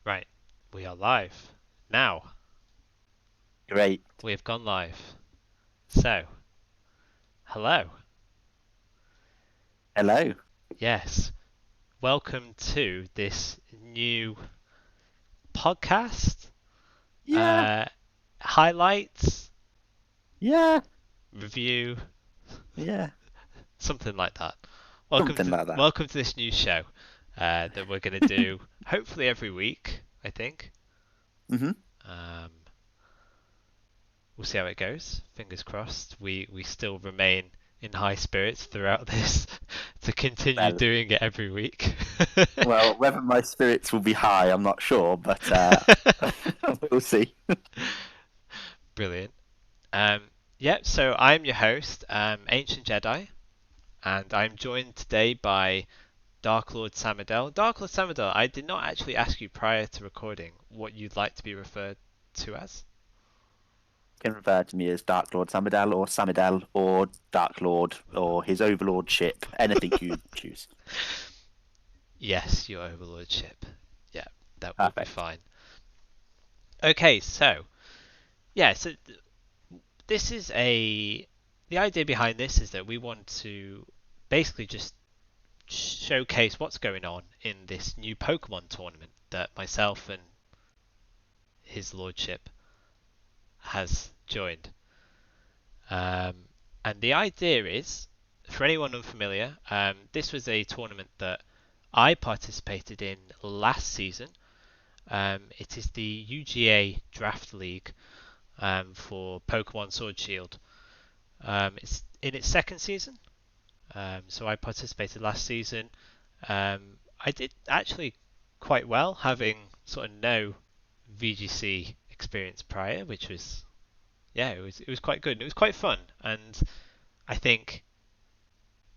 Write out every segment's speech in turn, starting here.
Right, we are live. Now, Great. we have gone live. So, hello. Hello. Yes, welcome to this new podcast. Yeah. Uh, Highlights, Yeah. review, Yeah. something like that. Welcome Something to like that. welcome to this new show that we're going to do hopefully every week, I think. hmm Um, we'll see how it goes. Fingers crossed. We still remain in high spirits throughout this to continue Well, doing it every week. well, whether my spirits will be high, I'm not sure, but we'll see. Brilliant. Um, yeah, so I'm your host, Ancient Jedi, and I'm joined today by Dark Lord Samadel. Dark Lord Samadel, I did not actually ask you prior to recording what you'd like to be referred to as. You can refer to me as Dark Lord Samidel or Dark Lord or his overlordship, anything you choose. Yes, your overlordship. Yeah, that will be Perfect. fine. Okay, so yeah, so this is a the idea behind this is that we want to basically just showcase what's going on in this new Pokemon tournament that myself and his lordship has joined. Um, and the idea is, for anyone unfamiliar, this was a tournament that I participated in last season. It is the UGA Draft League for Pokemon Sword Shield. It's in its second season, so I participated last season. I did actually quite well, having sort of no VGC experience prior, which was yeah, it was quite good. And it was quite fun, and I think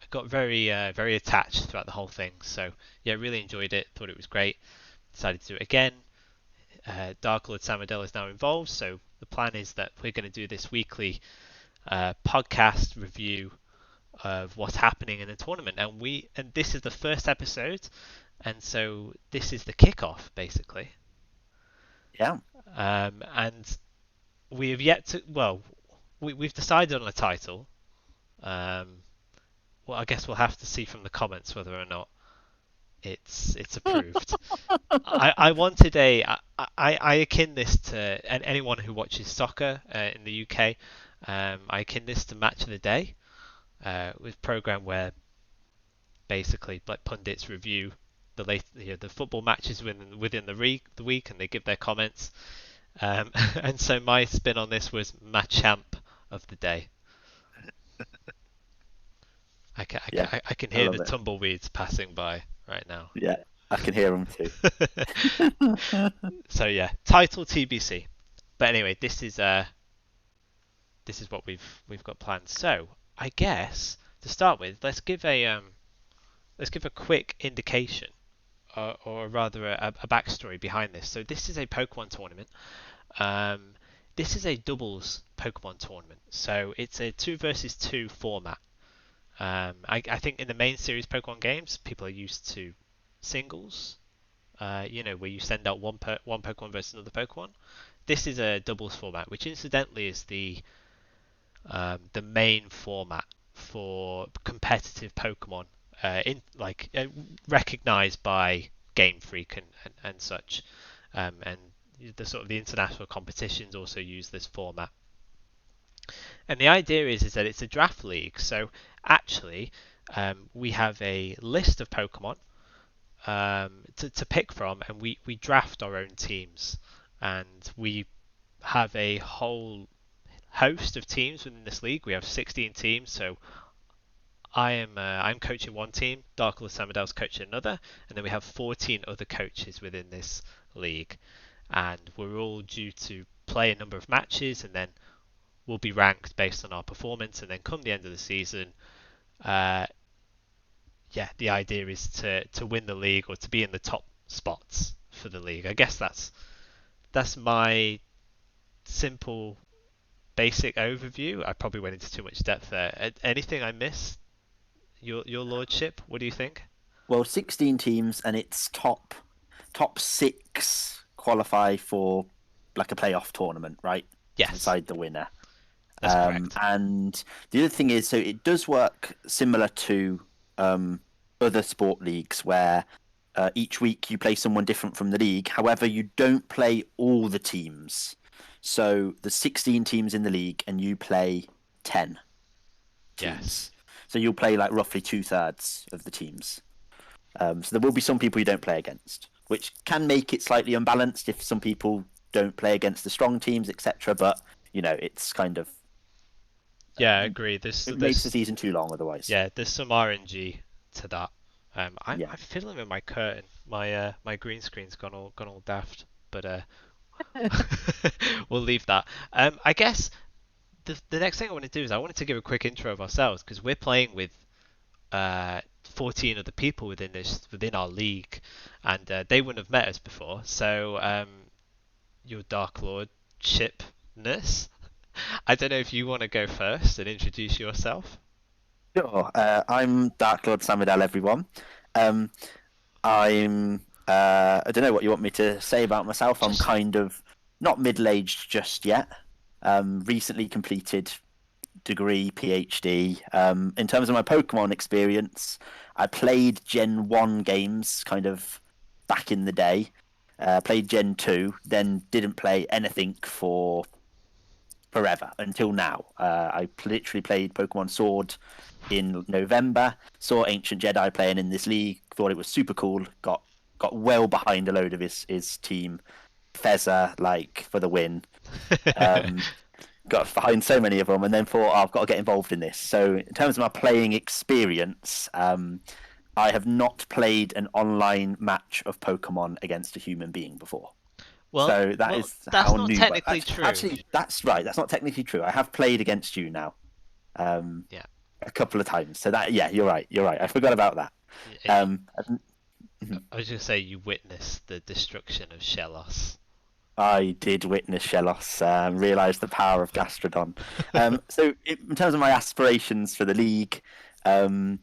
I got very attached throughout the whole thing. So yeah, really enjoyed it. Thought it was great. Decided to do it again. Dark Lord Samadel is now involved, so the plan is that we're going to do this weekly podcast review of what's happening in the tournament, and this is the first episode, and so this is the kickoff basically. Yeah. And we have yet to we've decided on a title. Um, well, I guess we'll have to see from the comments whether or not it's approved. I wanted I akin this to anyone who watches soccer in the UK. I akin this to Match of the Day, with program where basically like pundits review the football matches within the week and they give their comments. And so my spin on this was Mach-amp of the day. Yeah. I can I hear the love it. tumbleweeds passing by right now. Yeah. I can hear them too. So yeah, title TBC. But anyway, this is what we've got planned. So I guess to start with, let's give a quick indication, or rather a backstory behind this. So this is a Pokemon tournament. Um, this is a doubles Pokemon tournament. So it's a two versus two format. I think in the main series Pokemon games, people are used to singles. Where you send out one Pokemon versus another Pokemon. This is a doubles format, which incidentally is the main format for competitive Pokemon, recognized by Game Freak and such, and the sort of the international competitions also use this format. And the idea is that it's a draft league. So actually, we have a list of Pokemon to pick from, and we draft our own teams, and we have a whole host of teams within this league. We have 16 teams, so I'm coaching one team, Dark Lord Samadel's coaching another, and then we have 14 other coaches within this league, and we're all due to play a number of matches, and then we'll be ranked based on our performance, and then come the end of the season, uh, yeah, the idea is to win the league or to be in the top spots for the league. I guess that's my simple basic overview. I probably went into too much depth there. Anything I missed? Your lordship, what do you think? Well, 16 teams and it's top six qualify for like a playoff tournament, right? To Yes, decide the winner. that's correct. And the other thing is, so it does work similar to um, other sport leagues where each week you play someone different from the league. However, you don't play all the teams. So there's 16 teams in the league, and you play 10 Yes. teams. So you'll play like roughly two-thirds of the teams. So there will be some people you don't play against, which can make it slightly unbalanced if some people don't play against the strong teams, etc. But it's kind of Yeah, I agree. This it makes the this season too long otherwise. yeah, there's some RNG to that. Yeah. I'm fiddling with my curtain. My green screen's gone all daft, but we'll leave that. I guess the next thing I want to do is I wanted to give a quick intro of ourselves because we're playing with 14 other people within our league, and they wouldn't have met us before. So your Dark Lord Chipness. I don't know if you want to go first and introduce yourself. Sure. I'm Dark Lord Samidal, everyone. Um, I don't know what you want me to say about myself. I'm Just kind of not middle-aged just yet. Recently completed degree, PhD. In terms of my Pokemon experience, I played Gen 1 games kind of back in the day. Played Gen 2, then didn't play anything for forever until now. I literally played Pokemon Sword in November, saw Ancient Jedi playing in this league, thought it was super cool, got well behind a load of his team. Fezzer, like, for the win. Um, got behind so many of them, and then thought, I've got to get involved in this. So, in terms of my playing experience, I have not played an online match of Pokemon against a human being before. well, So that well, is that's how not new. But technically true. actually, that's right. That's not technically true. I have played against you now, um, Yeah, a couple of times. So that, yeah, you're right. You're right. I forgot about that. y- Mhm. I was gonna say you witnessed the destruction of Shellos. I did witness Shellos, realise the power of Gastrodon. So in terms of my aspirations for the league, um,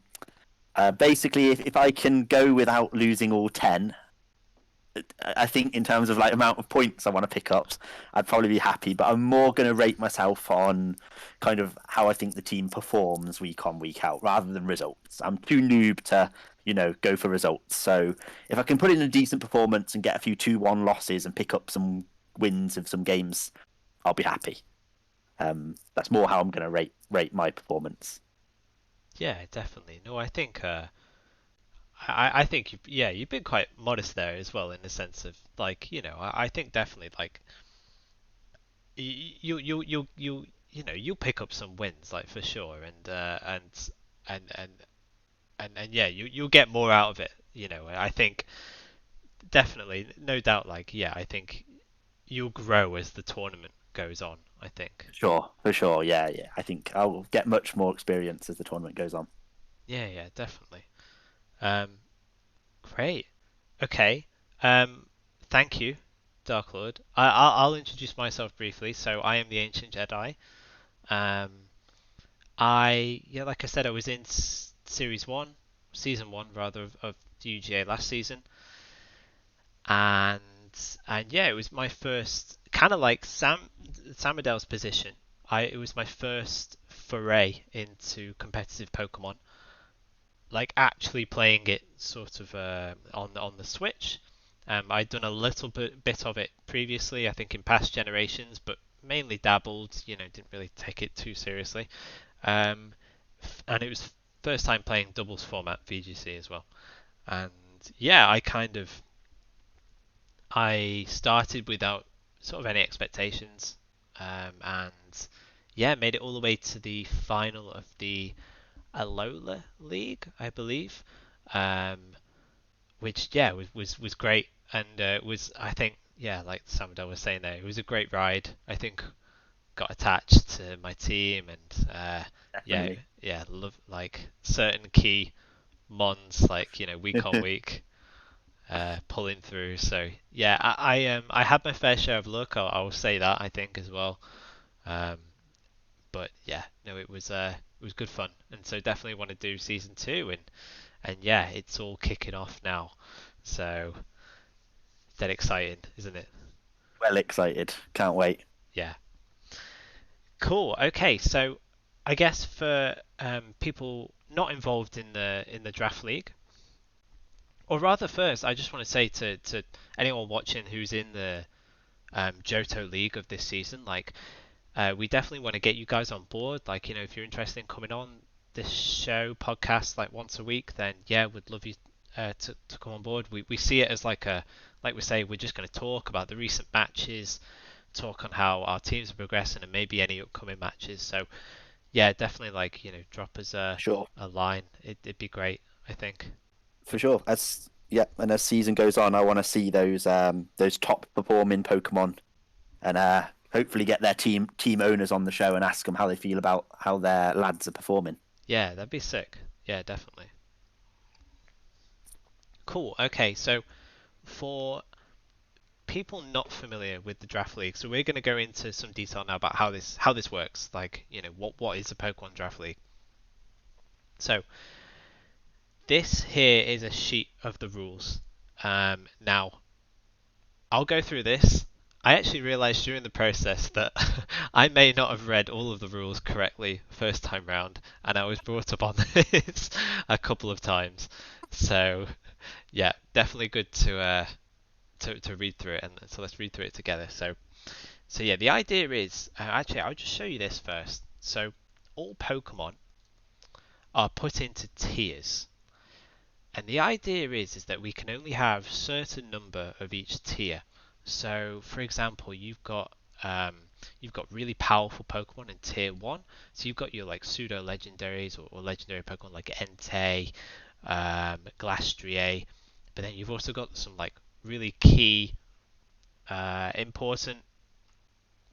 basically, if I can go without losing all 10, I think in terms of like amount of points I want to pick up, I'd probably be happy. But I'm more going to rate myself on kind of how I think the team performs week on week out, rather than results. I'm too noob to go for results. So if I can put in a decent performance and get a few 2-1 losses and pick up some wins of some games, I'll be happy. That's more how I'm going to rate my performance. Yeah, definitely. No, I think I think you've been quite modest there as well in the sense of like I think definitely like you'll pick up some wins like for sure and and and yeah you'll get more out of it. I think definitely no doubt like yeah I think you'll grow as the tournament goes on. I think. Sure, for sure. Yeah, yeah. I think I will get much more experience as the tournament goes on. Yeah, definitely. Um, Great. Okay. Um, Thank you, Dark Lord. I'll introduce myself briefly. So I am the Ancient Jedi. Um, like I said, I was in Series One, Season One rather of the UGA last season, and yeah, it was my first kind of like Samadel's position. It was my first foray into competitive Pokemon, like actually playing it sort of on the Switch. I'd done a little bit of it previously, I think in past generations, but mainly dabbled. Didn't really take it too seriously. Um, and it was first time playing doubles format VGC as well. And yeah, I started without sort of any expectations, and yeah, made it all the way to the final of the Alola League, I believe, um, which yeah was great, and was I think yeah like Samadel was saying there, it was a great ride. I think got attached to my team, and yeah Definitely. yeah love like certain key mons like week on week pulling through. So yeah, I had my fair share of luck. I will say that I think as well. Um, but yeah, no, it was good fun, and so definitely want to do season 2, and yeah, it's all kicking off now. So That exciting, isn't it? Well excited. Can't wait. Yeah. Cool. Okay, so I guess for people not involved in the draft league, or rather, first, I just want to say to anyone watching who's in the Johto League of this season, like we definitely want to get you guys on board. Like, if you're interested in coming on this show podcast like once a week, then yeah, we'd love you to come on board. We see it as like we say, we're just going to talk about the recent matches, talk on how our teams are progressing, and maybe any upcoming matches. So yeah, definitely drop us Sure. a line. It'd be great, I think. For sure. And as season goes on, I want to see those top performing Pokemon, and hopefully get their team owners on the show and ask them how they feel about how their lads are performing. Yeah, that'd be sick. Yeah, definitely. Cool. Okay, so for people not familiar with the draft league, so we're going to go into some detail now about how this works. Like, what is a Pokemon draft league? So this here is a sheet of the rules. Now I'll go through this. I actually realized during the process that I may not have read all of the rules correctly first time round, and I was brought up on this a couple of times. So yeah, definitely good to read through it, and so let's read through it together. So yeah, the idea is actually I'll just show you this first. So all Pokemon are put into tiers, and the idea is that we can only have certain number of each tier. So for example, you've got really powerful Pokemon in tier one. So you've got your like pseudo legendaries or legendary Pokemon like Entei, Glastrier, but then you've also got some like really key, important,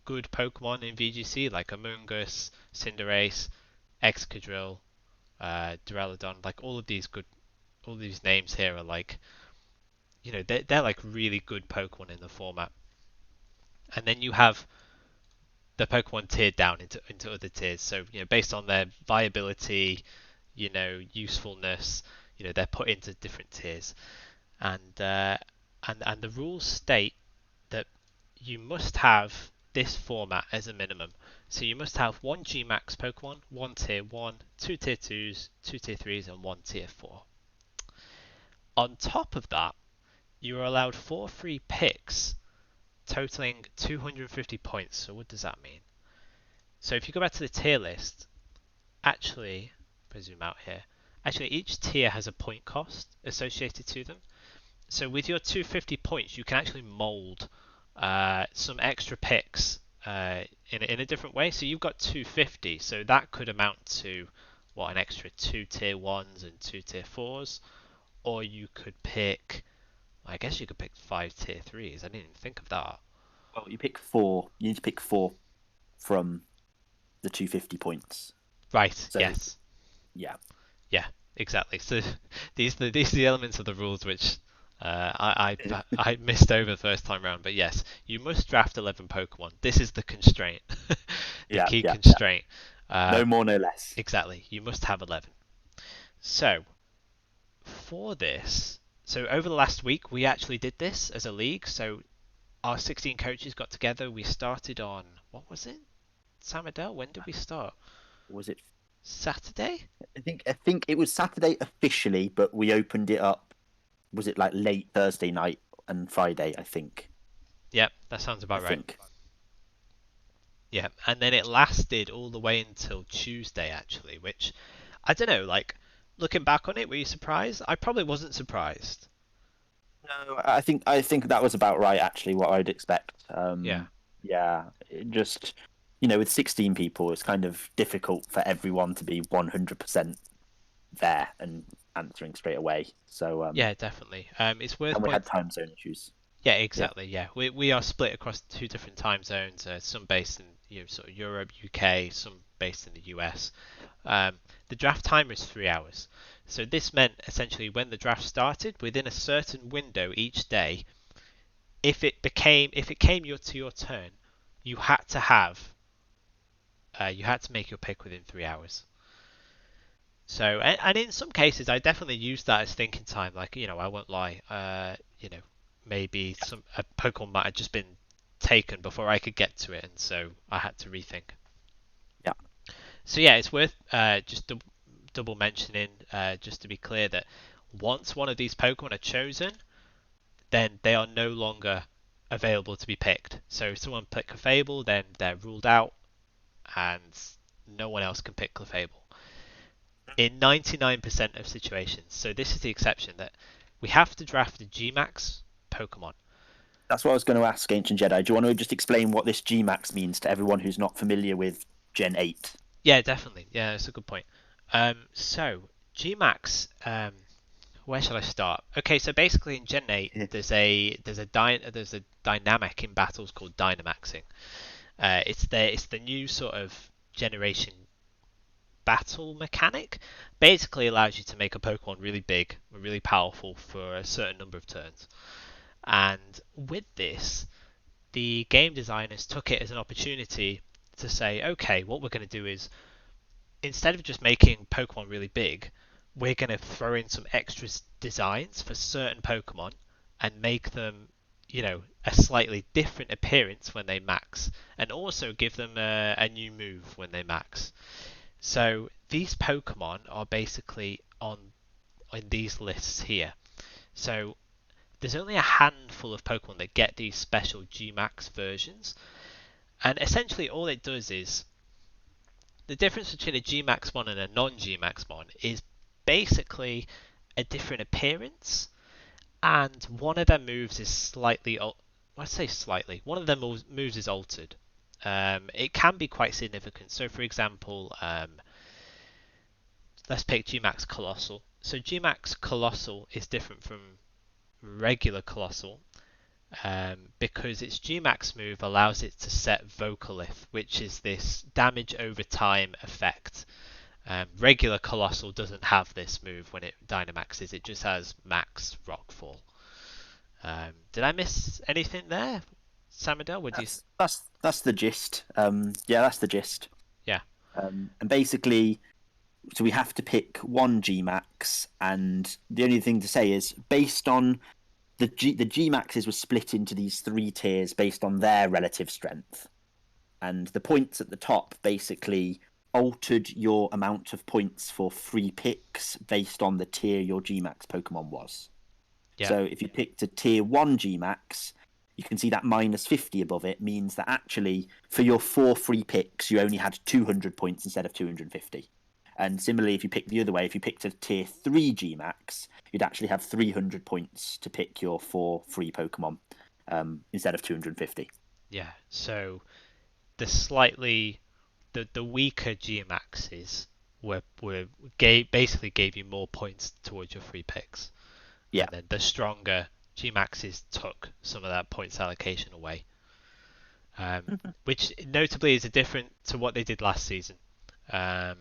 good Pokemon in VGC like Amoonguss, Cinderace, Excadrill, Duraludon. Like all these names here are like, they're like really good Pokemon in the format. And then you have the Pokemon tiered down into other tiers. So based on their viability, usefulness, they're put into different tiers. And and the rules state that you must have this format as a minimum. So you must have one G-Max Pokemon, one tier 1, two tier 2s, two tier 3s, and one tier 4. On top of that, you are allowed 4 free picks totaling 250 points. So what does that mean? So if you go back to the tier list, actually, if I zoom out here, actually each tier has a point cost associated to them. So with your 250 points, you can actually mold some extra picks in a different way. So you've got 250, so that could amount to an extra 2 tier 1s and 2 tier 4s, or you could pick, I guess you could pick 5 tier 3s. I didn't even think of that. Well, you pick four. You need to pick four from the 250 points. Right. So Yes. yeah. Yeah. Exactly. So these are the elements of the rules which I missed over the first time round. But yes, you must draft 11 Pokemon. This is the constraint, the Yeah, key yeah, yeah. constraint. No more, no less. Exactly. You must have 11. So for this, so over the last week we actually did this as a league. So our 16 coaches got together. We started on, what was it? Sam Adele, when did we start? Was it? Saturday? I think it was Saturday officially, but we opened it up. Was it like late Thursday night and Friday? I think. Yep, that sounds I about right. think. Yeah, and then it lasted all the way until Tuesday, actually, which, I don't know, like, looking back on it, were you surprised? I probably wasn't surprised. No, I think that was about right. Actually, what I'd expect. Yeah. Yeah, it just with 16 people, it's kind of difficult for everyone to be 100% there and answering straight away. So Yeah, definitely. It's worth and we had pointing. time zone issues. Yeah, Yeah. exactly. Yeah, we are split across two different time zones. Some based in sort of Europe, UK, some based in the US. The draft timer is 3 hours. So this meant essentially when the draft started, within a certain window each day, if it came to your turn, you had to make your pick within 3 hours. So and in some cases, I definitely used that as thinking time. Like I won't lie. maybe a Pokemon might have just been taken before I could get to it, and so I had to rethink. Yeah. So yeah, it's worth just double mentioning, just to be clear, that once one of these Pokemon are chosen, then they are no longer available to be picked. So if someone pick Clefable, then they're ruled out, and no one else can pick Clefable. In 99% of situations, so this is the exception, that we have to draft the Gmax Pokemon. That's what I was going to ask, Ancient Jedi. Do you want to just explain what this Gmax means to everyone who's not familiar with Gen 8? Yeah, definitely. Yeah, that's a good point. So Gmax, where shall I start? Okay, so basically in Gen 8, Yeah. there's a dynamic in battles called Dynamaxing. It's the new sort of generation battle mechanic. Basically allows you to make a Pokemon really big, really powerful for a certain number of turns. And with this, the game designers took it as an opportunity to say, okay, what we're going to do is, instead of just making Pokemon really big, we're going to throw in some extra designs for certain Pokemon and make them, a slightly different appearance when they max, and also give them a new move when they max. So these Pokemon are basically on in these lists here. So there's only a handful of Pokemon that get these special Gmax versions, and essentially all it does is, the difference between a Gmax mon and a non-Gmax mon is basically a different appearance, and one of their moves is slightly. I say slightly. One of their moves is altered. It can be quite significant. So, for example, let's pick Gmax Colossal. So, Gmax Colossal is different from regular Colossal, because its Gmax move allows it to set Vocalith, which is this damage over time effect. Regular Colossal doesn't have this move when it Dynamaxes, it just has Max Rockfall. Did I miss anything there, Samadel? Would you? That's the gist. Yeah, that's the gist. Yeah. And basically, so we have to pick one Gmax, and the only thing to say is based on the Gmaxes were split into these three tiers based on their relative strength, and the points at the top basically altered your amount of points for free picks based on the tier your Gmax Pokemon was. Yeah. So if you picked a tier 1 Gmax, you can see that minus 50 above it means that actually for your 4 free picks, you only had 200 points instead of 250. And similarly, if you pick the other way, if you picked a tier 3 Gmax, you'd actually have 300 points to pick your 4 free Pokemon instead of 250. Yeah. So the weaker Gmaxes basically gave you more points towards your free picks, Yeah. and then the stronger Gmaxes took some of that points allocation away, which notably is a different to what they did last season. Um,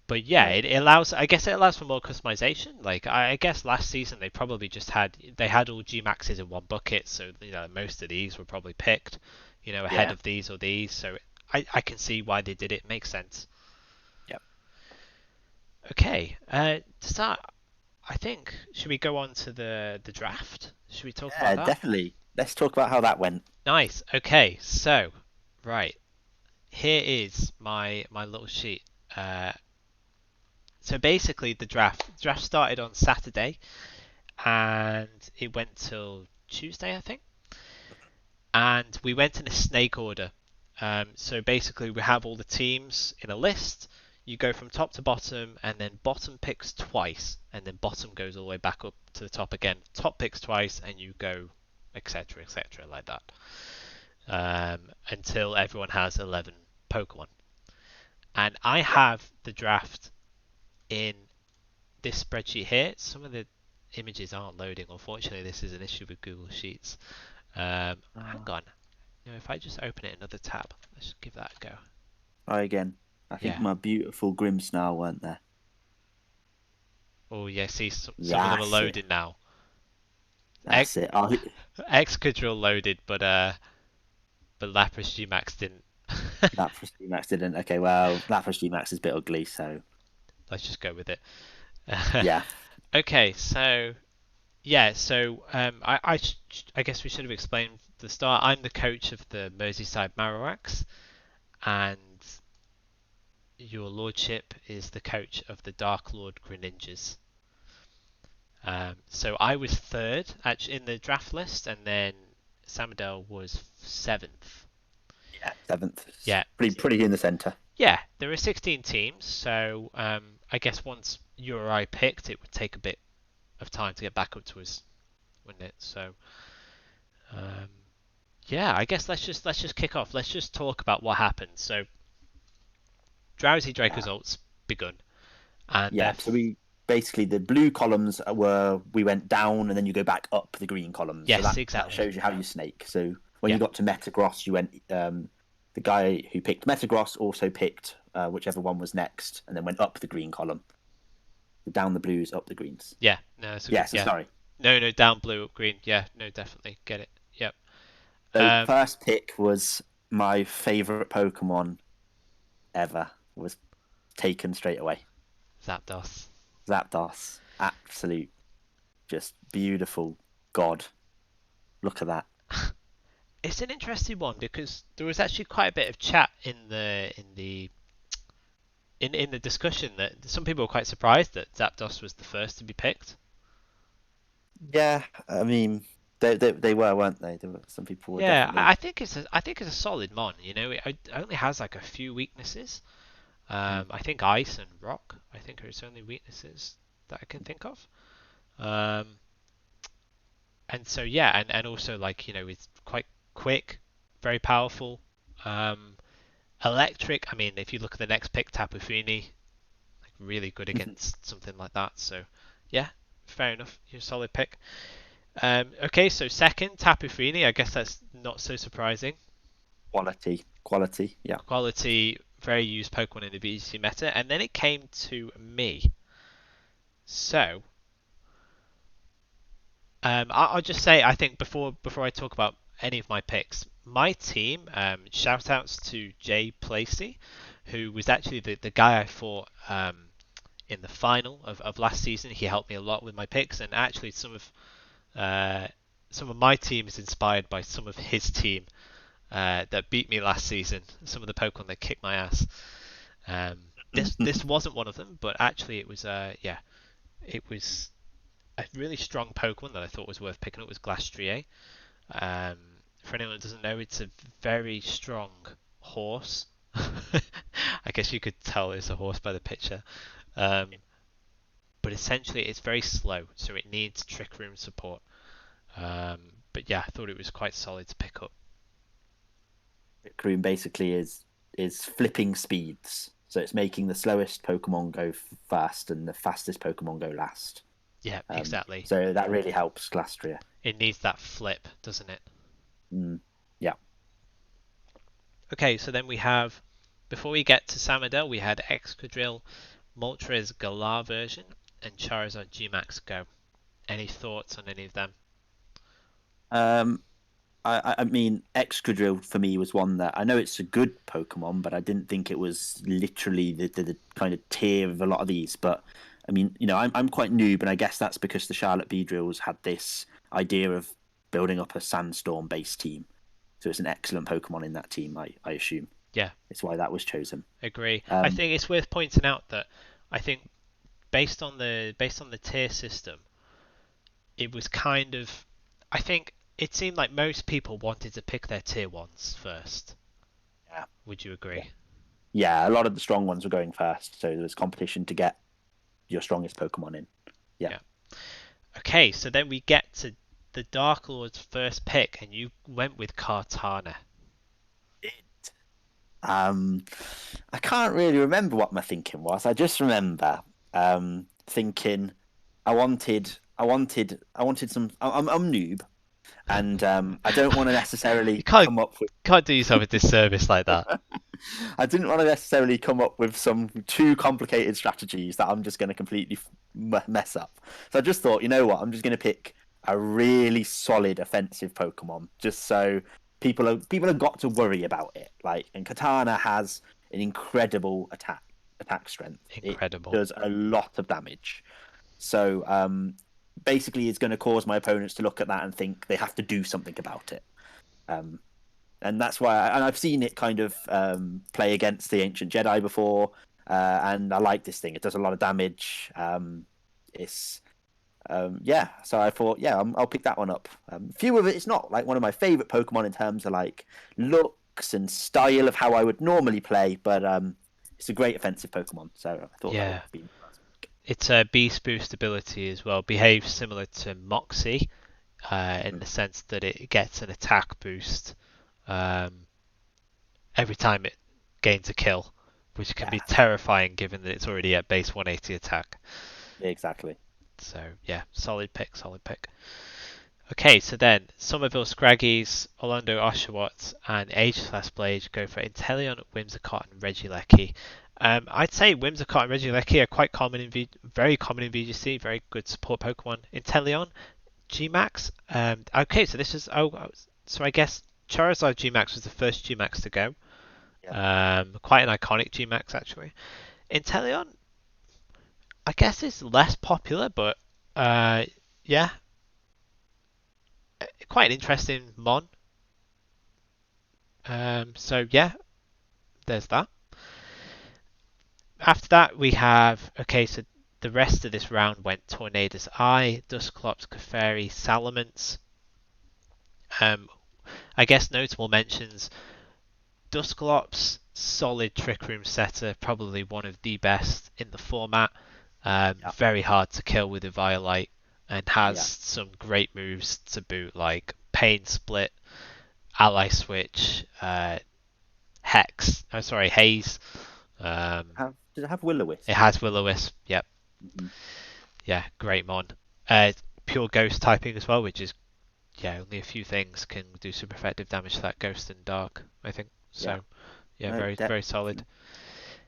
but yeah, Right. it allows. I guess it allows for more customization. Like I guess last season they probably just had all G maxes in one bucket, so most of these were probably picked, ahead Yeah. of these or these. So I can see why they did it. Makes sense. Yeah. Okay, to start, I think should we go on to the draft? Should we talk Yeah, about that? definitely. Let's talk about how that went. Nice. Okay, so right here is my little sheet. So basically, the draft started on Saturday, and it went till Tuesday, I think. And we went in a snake order. So basically, we have all the teams in a list. You go from top to bottom, and then bottom picks twice, and then bottom goes all the way back up to the top again. Top picks twice, and you go, etc., etc., like that, until everyone has 11 Pokemon. And I Yeah. have the draft in this spreadsheet here. Some of the images aren't loading. Unfortunately, this is an issue with Google Sheets. Hang on. If I just open it another tab, let's give that a go. Try again. I think Yeah. my beautiful Grimmsnarl weren't there. Oh yeah. See, some of them are That's it. loaded now. That's it. Oh, Excadrill loaded, but Lapras Gmax didn't. Lapras Gmax didn't. Okay, well, Lapras Gmax is a bit ugly, so Let's just go with it. yeah. Okay, so Yeah, so I guess we should have explained at the start. I'm the coach of the Merseyside Marowaks, and your lordship is the coach of the Dark Lord Greninjas. So I was third actually in the draft list, and then Samadel was seventh. Yeah, seventh. Yeah, Pretty in the centre. yeah. There are 16 teams, so I guess once you or I picked, it would take a bit of time to get back up to us, wouldn't it? So um, yeah, I guess let's just kick off. Let's just talk about what happened. So Drowsy Drake Yeah. results begun, and Yeah, so we basically the blue columns were we went down and then you go back up the green columns. So yes, that exactly. shows you how you snake. So when Yeah, you got to Metagross, you went. The guy who picked Metagross also picked whichever one was next, and then went up the green column. Down the blues, up the greens. yeah. No, so Yeah. So yeah. sorry. No, down blue, up green. Yeah, no, definitely get it. Yep. So first pick was my favorite Pokemon ever. Was taken straight away. Zapdos. Zapdos, absolute, just beautiful god. Look at that. It's an interesting one because there was actually quite a bit of chat in the discussion that some people were quite surprised that Zapdos was the first to be picked. Yeah, I mean, they were, weren't they? There were, some people were Yeah, definitely. I think it's a solid mon. You know, it only has like a few weaknesses. Mm. I think ice and rock. I think are its only weaknesses that I can think of. Um, and so yeah, and also like it's quite quick, very powerful. Um, electric. I mean, if you look at the next pick, Tapu Fini, like really good against something like that. So yeah, fair enough. You're a solid pick. Okay, so second, Tapu Fini. I guess that's not so surprising. Quality. Yeah. Quality, very used Pokemon in the VGC meta. And then it came to me. So I'll just say, I think before I talk about any of my picks, my team, shout outs to Jay Placey, who was actually the guy I fought in the final of last season. He helped me a lot with my picks, and actually some of my team is inspired by some of his team that beat me last season. Some of the Pokemon that kicked my ass. This wasn't one of them, but actually it was yeah, it was a really strong Pokemon that I thought was worth picking up was Glastrier. Um, for anyone that doesn't know, it's a very strong horse. I guess you could tell it's a horse by the picture. Um, but essentially, it's very slow, so it needs Trick Room support. Um, but yeah, I thought it was quite solid to pick up. Croon basically is flipping speeds, so it's making the slowest Pokemon go first and the fastest Pokemon go last. Yeah, exactly. So that really helps Glastria. It needs that flip, doesn't it? Yeah. Okay, so then we have, before we get to Samadel, we had Excadrill, Moltres Galar version, and Charizard G-Max Go. Any thoughts on any of them? Um, I mean, Excadrill for me was one that I know it's a good Pokemon, but I didn't think it was literally the kind of tier of a lot of these. But I mean, I'm quite noob, and I guess that's because the Charlotte Beedrills had this idea of building up a Sandstorm-based team. So it's an excellent Pokemon in that team, I assume. Yeah, It's why that was chosen. agree. I Um, think it's worth pointing out that I think based on the tier system, it was kind of, I think it seemed like most people wanted to pick their tier ones first. yeah, Would you yeah, agree? yeah. A lot of the strong ones were going first, so there was competition to get your strongest Pokemon in. Yeah. Yeah. Okay, so then we get to the Dark Lord's first pick, and you went with Kartana. Um, I can't really remember what my thinking was. I just remember thinking I wanted some. I'm noob, and I don't want to You necessarily can't come up with. can't do yourself a disservice like that. I didn't want to necessarily come up with some too complicated strategies that I'm just going to completely mess up. So I just thought, you know what? I'm just going to pick a really solid offensive Pokemon, just so people have got to worry about it. Like, and Katana has an incredible attack strength. It Incredible. does a lot of damage. So basically is going to cause my opponents to look at that and think they have to do something about it. And that's why, and I've seen it kind of play against the Ancient Jedi before, and I like this thing. It does a lot of damage. It's yeah, so I thought, yeah, I'll pick that one up. Few of it, it's not like one of my favorite Pokemon in terms of like looks and style of how I would normally play, but it's a great offensive Pokemon, so I thought that would Yeah. be. Its beast boost ability as well behaves similar to Moxie in the sense that it gets an attack boost every time it gains a kill, which can Yeah, be terrifying given that it's already at base 180 attack. exactly. So yeah, solid pick, solid pick. Okay, so then Somerville Scraggies, Orlando Oshawott, and Ageless Blade go for Inteleon, Whimsicott, and Regieleki. I'd say Whimsicott and Regieleki are quite common in very common in VGC, very good support Pokemon. Inteleon, Gmax. Okay, so this is so I guess Charizard Gmax was the first Gmax to go. Yeah. Quite an iconic Gmax actually. Inteleon, I guess is less popular, but yeah, quite an interesting mon. So yeah, there's that. After that, we have okay. So the rest of this round went Tornadus Eye, Dusclops, Clefairy, Salamence. I guess notable mentions: Dusclops, solid Trick Room setter, probably one of the best in the format. Yeah. Very hard to kill with Eviolite, and has Yeah. some great moves to boot, like Pain Split, Ally Switch, Hex. Oh, sorry, Haze. Does it have Will-O-Wisp? It has Will-O-Wisp. Yep. Mm-hmm. Yeah, great mon. Pure Ghost typing as well, which is yeah, only a few things can do super effective damage to that Ghost and Dark, I think. Yeah. So yeah, No, very solid.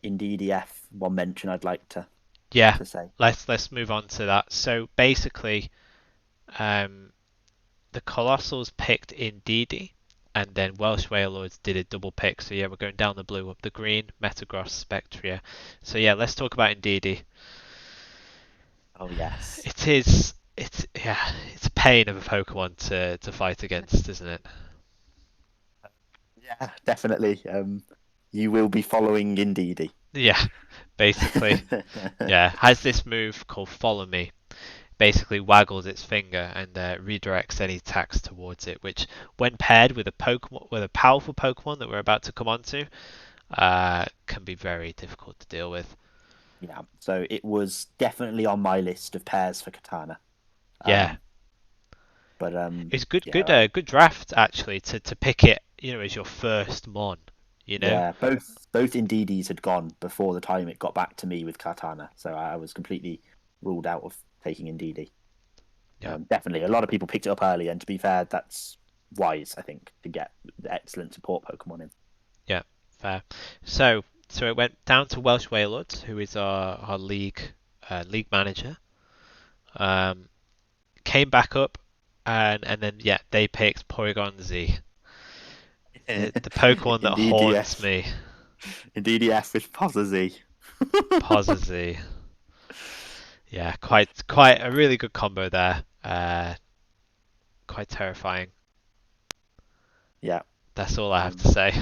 Indeed, EF. One mention I'd like Yeah, to say. let's move on to that. So basically, um, the Colossals picked Indeedee, and then Welsh Wailords did a double pick. So yeah, we're going down the blue, up the green, Metagross, Spectria. So yeah, let's talk about Indeedee. Oh yes. It's a pain of a Pokemon to fight against, isn't it? Yeah, definitely. You will be following Indeedee. Yeah, basically. Yeah, has this move called Follow Me. Basically waggles its finger and redirects any attacks towards it, which when paired with a Pokemon with a powerful Pokemon that we're about to come on to, can be very difficult to deal with. Yeah, so it was definitely on my list of pairs for Katana. Yeah, Um, but it's good yeah, good draft actually to pick it, as your first mon, you know. yeah, both Indeedees had gone before the time it got back to me with Katana, so I was completely ruled out of taking Indeedee. Yeah, Definitely, a lot of people picked it up early, and to be fair, that's wise, I think, to get the excellent support Pokemon in. yeah, fair. So it went down to Welsh Wailord, who is our league manager. Um, Came back up, and then yeah, they picked Porygon Z, the Pokemon that Indeed, haunts yes. me. Indeed, yes, with Pozzy. Pause Z. Yeah, quite a really good combo there. Quite terrifying. Yeah. That's all I have Um, to say.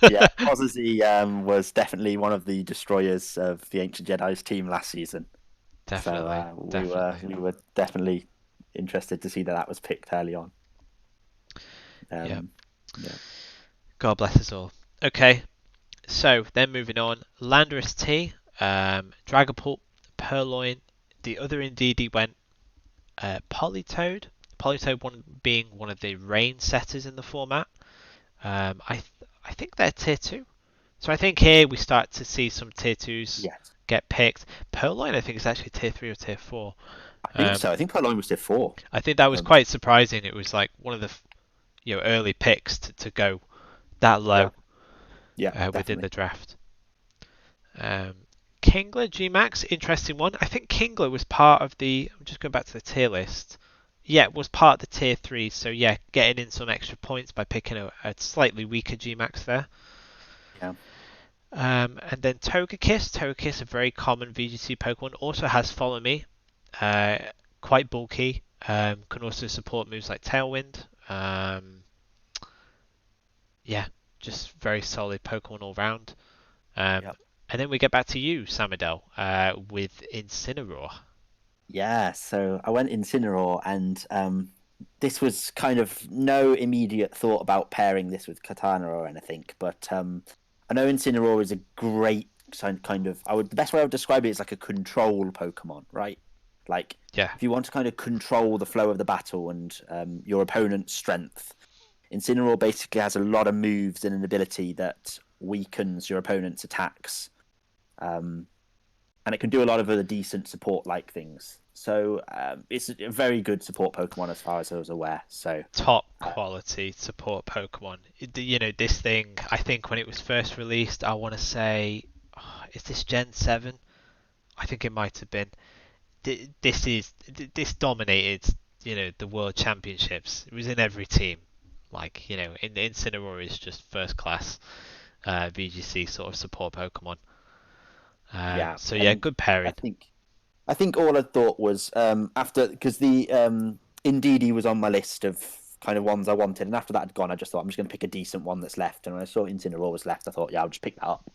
yeah, Pozzy was definitely one of the destroyers of the Ancient Jedi's team last season. So Definitely, we were definitely. we were definitely interested to see that was picked early on. Yeah. Yeah. God bless us all. Okay, so then moving on, Landorus T, Dragapult, Purloin. The other Indeedee went Politoed. Politoed being one of the rain setters in the format. I think they're tier two. So I think here we start to see some tier twos Yes. get picked. Purloin I think is actually tier three or tier four. I think so. I think Purloin was tier 4. I think that was Um, quite surprising. It was like one of the early picks to go that yeah. low Yeah, within definitely. the draft. Um, Kingler Gmax, interesting one. I think Kingler was part of the. I'm just going back to the tier list. Yeah, it was part of the tier three. So yeah, getting in some extra points by picking a slightly weaker Gmax there. Yeah. And then Togekiss. Togekiss, a very common VGC Pokemon, also has Follow Me. quite bulky. Can also support moves like Tailwind. Yeah, just very solid Pokemon all round. Um, Yep. and then we get back to you, Samadel, with Incineroar. Yeah, so I went Incineroar, and this was kind of no immediate thought about pairing this with Katana or anything, but I know Incineroar is a great kind of. The best way I would describe it is like a control Pokemon, right? Like Yeah, if you want to kind of control the flow of the battle and your opponent's strength, Incineroar basically has a lot of moves and an ability that weakens your opponent's attacks. Um, and it can do a lot of other decent support like things. So it's a very good support Pokemon as far as I was aware. So top uh, quality support Pokemon. This thing, I think when it was first released, I want to say, is this Gen 7? I think it might have been. This dominated, the World Championships. It was in every team. Like, Incineroar is just first class VGC sort of support Pokemon. yeah, So yeah, and good I pairing. think I think all I thought was after because the Indeedee was on my list of kind of ones I wanted, and after that had gone, I just thought I'm just going to pick a decent one that's left. And when I saw Incineroar was left, I thought, yeah, I'll just pick that up.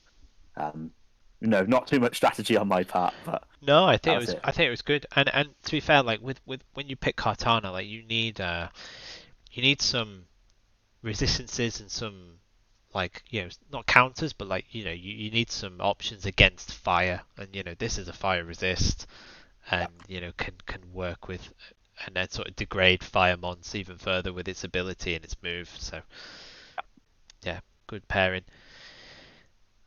Um, no, not too much strategy on my part, but No, I that think it was was it. I think it was good. And to be fair, like with when you pick Cartana, like you need some resistances and some, like, not counters, but like, you need some options against fire, and this is a fire resist, and Yeah, can work with, and then sort of degrade fire mons even further with its ability and its move. So yeah, good pairing.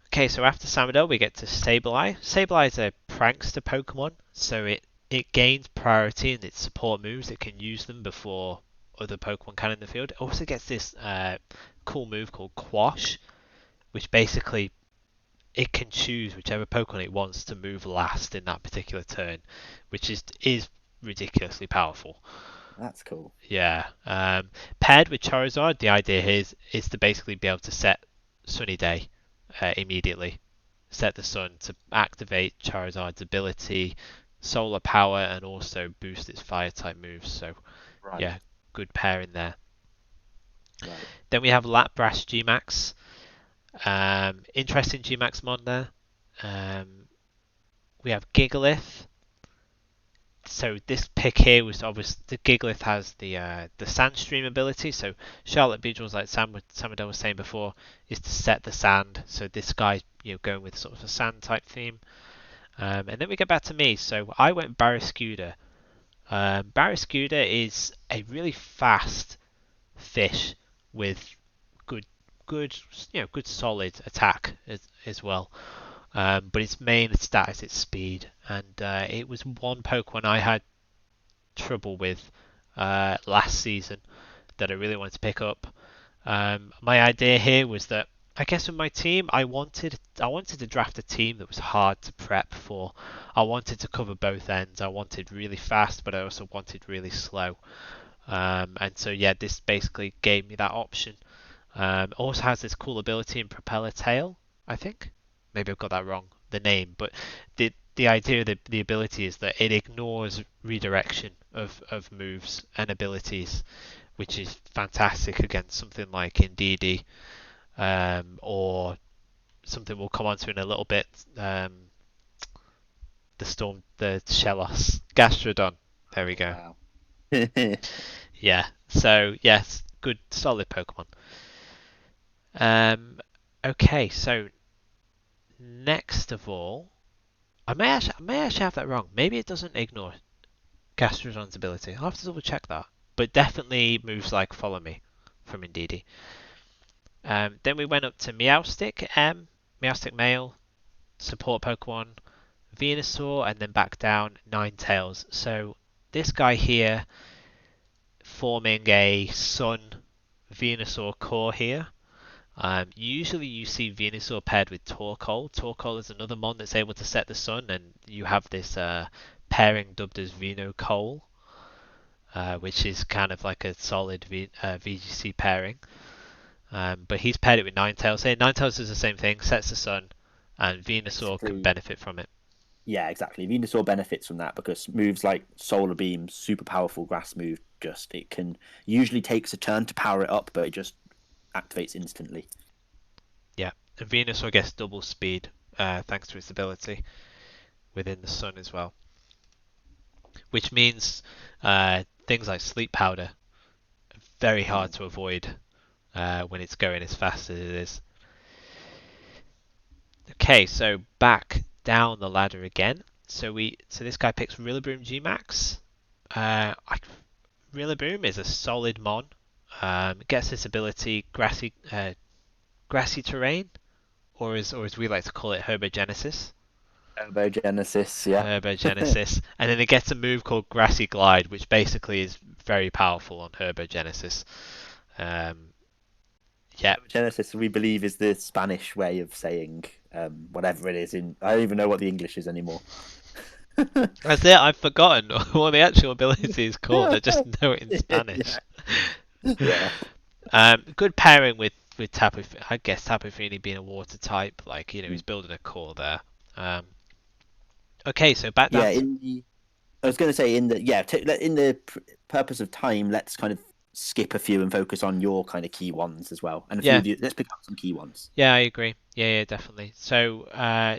Okay, so after Samadel we get to Sableye. Sableye is a prankster Pokemon, so it gains priority in its support moves. It can use them before other Pokemon can in the field. It also gets this cool move called Quash, which basically it can choose whichever Pokemon it wants to move last in that particular turn, which is ridiculously powerful. that's cool. Yeah. Paired with Charizard, the idea here is to basically be able to set Sunny Day immediately. Set the sun to activate Charizard's ability, solar power, and also boost its fire type moves. So Right, yeah, good pairing there. right. Then we have Lapras Gmax. Interesting Gmax mon there. We have Gigalith. So this pick here was obviously the Gigalith has the Sandstream ability. So Charlotte Beadles, like Samadel was saying before, is to set the sand. So this guy, going with sort of a sand type theme. And then we get back to me. So I went Barraskewda. Barraskewda is a really fast fish with good, good, good solid attack as well. But its main stat is its speed, and it was one Pokemon I had trouble with last season that I really wanted to pick up. My idea here was that I guess with my team, I wanted to draft a team that was hard to prep for. I wanted to cover both ends. I wanted really fast, but I also wanted really slow. And so yeah, this basically gave me that option. Also has this cool ability in Propeller Tail, I think. Maybe I've got that wrong, the name, but the idea of the ability is that it ignores redirection of moves and abilities, which is fantastic against something like Indeedee, or something we'll come on to in a little bit. The Shellos, Gastrodon. There we Oh go. wow. Yeah. So yes, good solid Pokemon. Um, okay, so next of all, I may actually have that wrong. Maybe it doesn't ignore Gastrodon's ability. I'll have to double check that. But definitely moves like Follow Me from Indeedee. Then we went up to Meowstic M, Meowstic Male, support Pokemon, Venusaur, and then back down Ninetales. So this guy here forming a Sun Venusaur core here. Usually you see Venusaur paired with Torkoal. Torkoal is another mon that's able to set the sun, and you have this pairing dubbed as Venocoal, which is kind of like a solid VGC pairing. But he's paired it with Ninetales here. Ninetales does the same thing, sets the sun, and It's Venusaur can true. benefit from it. Yeah, exactly. Venusaur benefits from that because moves like Solar Beam, super powerful grass move, just it can usually takes a turn to power it up, but it just activates instantly. Yeah, and Venusaur gets double speed thanks to its ability within the sun as well, which means things like Sleep Powder are very hard to avoid when it's going as fast as it is. Okay, so back down the ladder again. So this guy picks Rillaboom G-Max. Rillaboom is a solid mon. Gets this ability grassy terrain, or as we like to call it, herbogenesis. Turbogenesis, yeah. Herbogenesis, and then it gets a move called Grassy Glide, which basically is very powerful on herbogenesis. Um, yeah, Turbogenesis, we believe, is the Spanish way of saying whatever it is. I don't even know what the English is anymore. that's it. I've forgotten what the actual ability is called. I just know it in Spanish. Yeah. Yeah. Good pairing with Tapu. I guess Tapu Fini being a water type, like he's building a core there. Um, okay, so back down Yeah. to I was going to say in the purpose of time, let's kind of skip a few and focus on your kind of key ones as well, and a few yeah, of you. Let's pick up some key ones. yeah, I agree. Yeah, definitely. So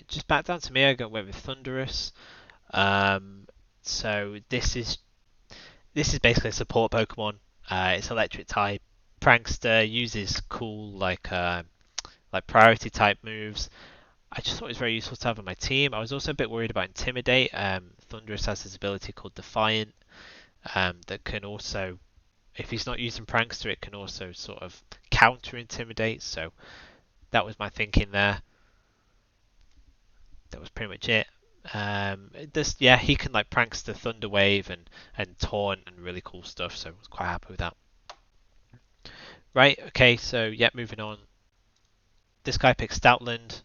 just back down to me. Went with Thunderous. Um, so this is basically a support Pokemon. It's electric type. Prankster uses cool like priority type moves. I just thought it was very useful to have on my team. I was also a bit worried about Intimidate. Thunderous has this ability called Defiant that can also, if he's not using Prankster, it can also sort of counter Intimidate. So that was my thinking there. That was pretty much it. Yeah, he can like Prankster, Thunder Wave, and Taunt and really cool stuff. So I was quite happy with that. Right. Okay. So yeah, moving on. This guy picks Stoutland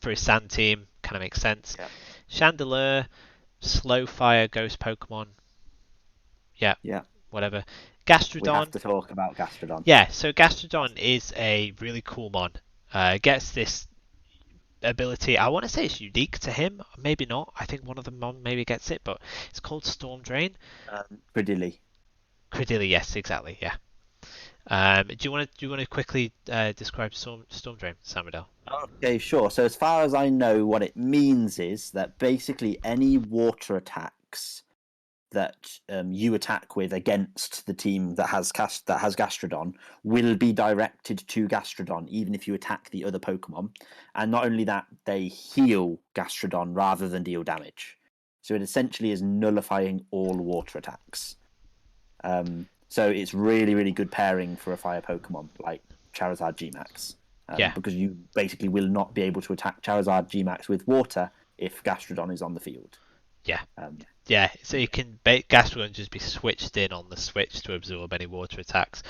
for his Sand team. Kind of makes sense. Yeah. Chandelure, Slow Fire, Ghost Pokemon. Yeah, Yeah. whatever. We have Gastrodon. to talk about Gastrodon. Yeah, so Gastrodon is a really cool mon. Gets this ability. I want to say it's unique to him. Maybe not. I think one of the mon maybe gets it, but it's called Storm Drain. Credilli. Credilli, yes, exactly. Yeah. Do you want to quickly describe Storm Drain, Samadel? Okay, sure. So as far as I know, what it means is that basically any water attacks that you attack with against the team that has Gastrodon will be directed to Gastrodon, even if you attack the other Pokemon. And not only that, they heal Gastrodon rather than deal damage. So it essentially is nullifying all water attacks. So it's really, really good pairing for a fire Pokemon like Charizard Gmax. Yeah. Because you basically will not be able to attack Charizard Gmax with water if Gastrodon is on the field. Yeah. Um, Yeah, so you can Gastrodon just be switched in on the switch to absorb any water attacks.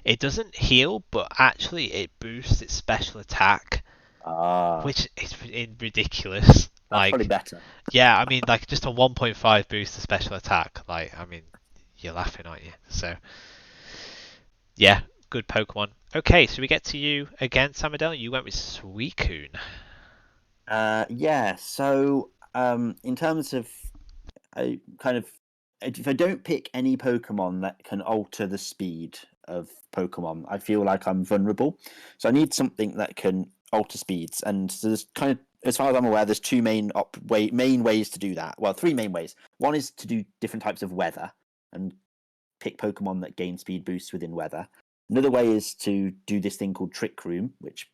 It doesn't heal, but actually it boosts its special attack, which is ridiculous. That's probably Like, better. yeah, I mean, like just a 1.5 boost to special attack. Like, I mean, you're laughing, aren't you? So, yeah, good Pokemon. Okay, so we get to you again, Samadel. You went with Suicune. Yeah. So, in terms of if I don't pick any Pokemon that can alter the speed of Pokemon, I feel like I'm vulnerable. So I need something that can alter speeds, and so there's kind of, as far as I'm aware, there's two main ways to do that. Well, three main ways. One is to do different types of weather and pick Pokemon that gain speed boosts within weather. Another way is to do this thing called Trick Room, which,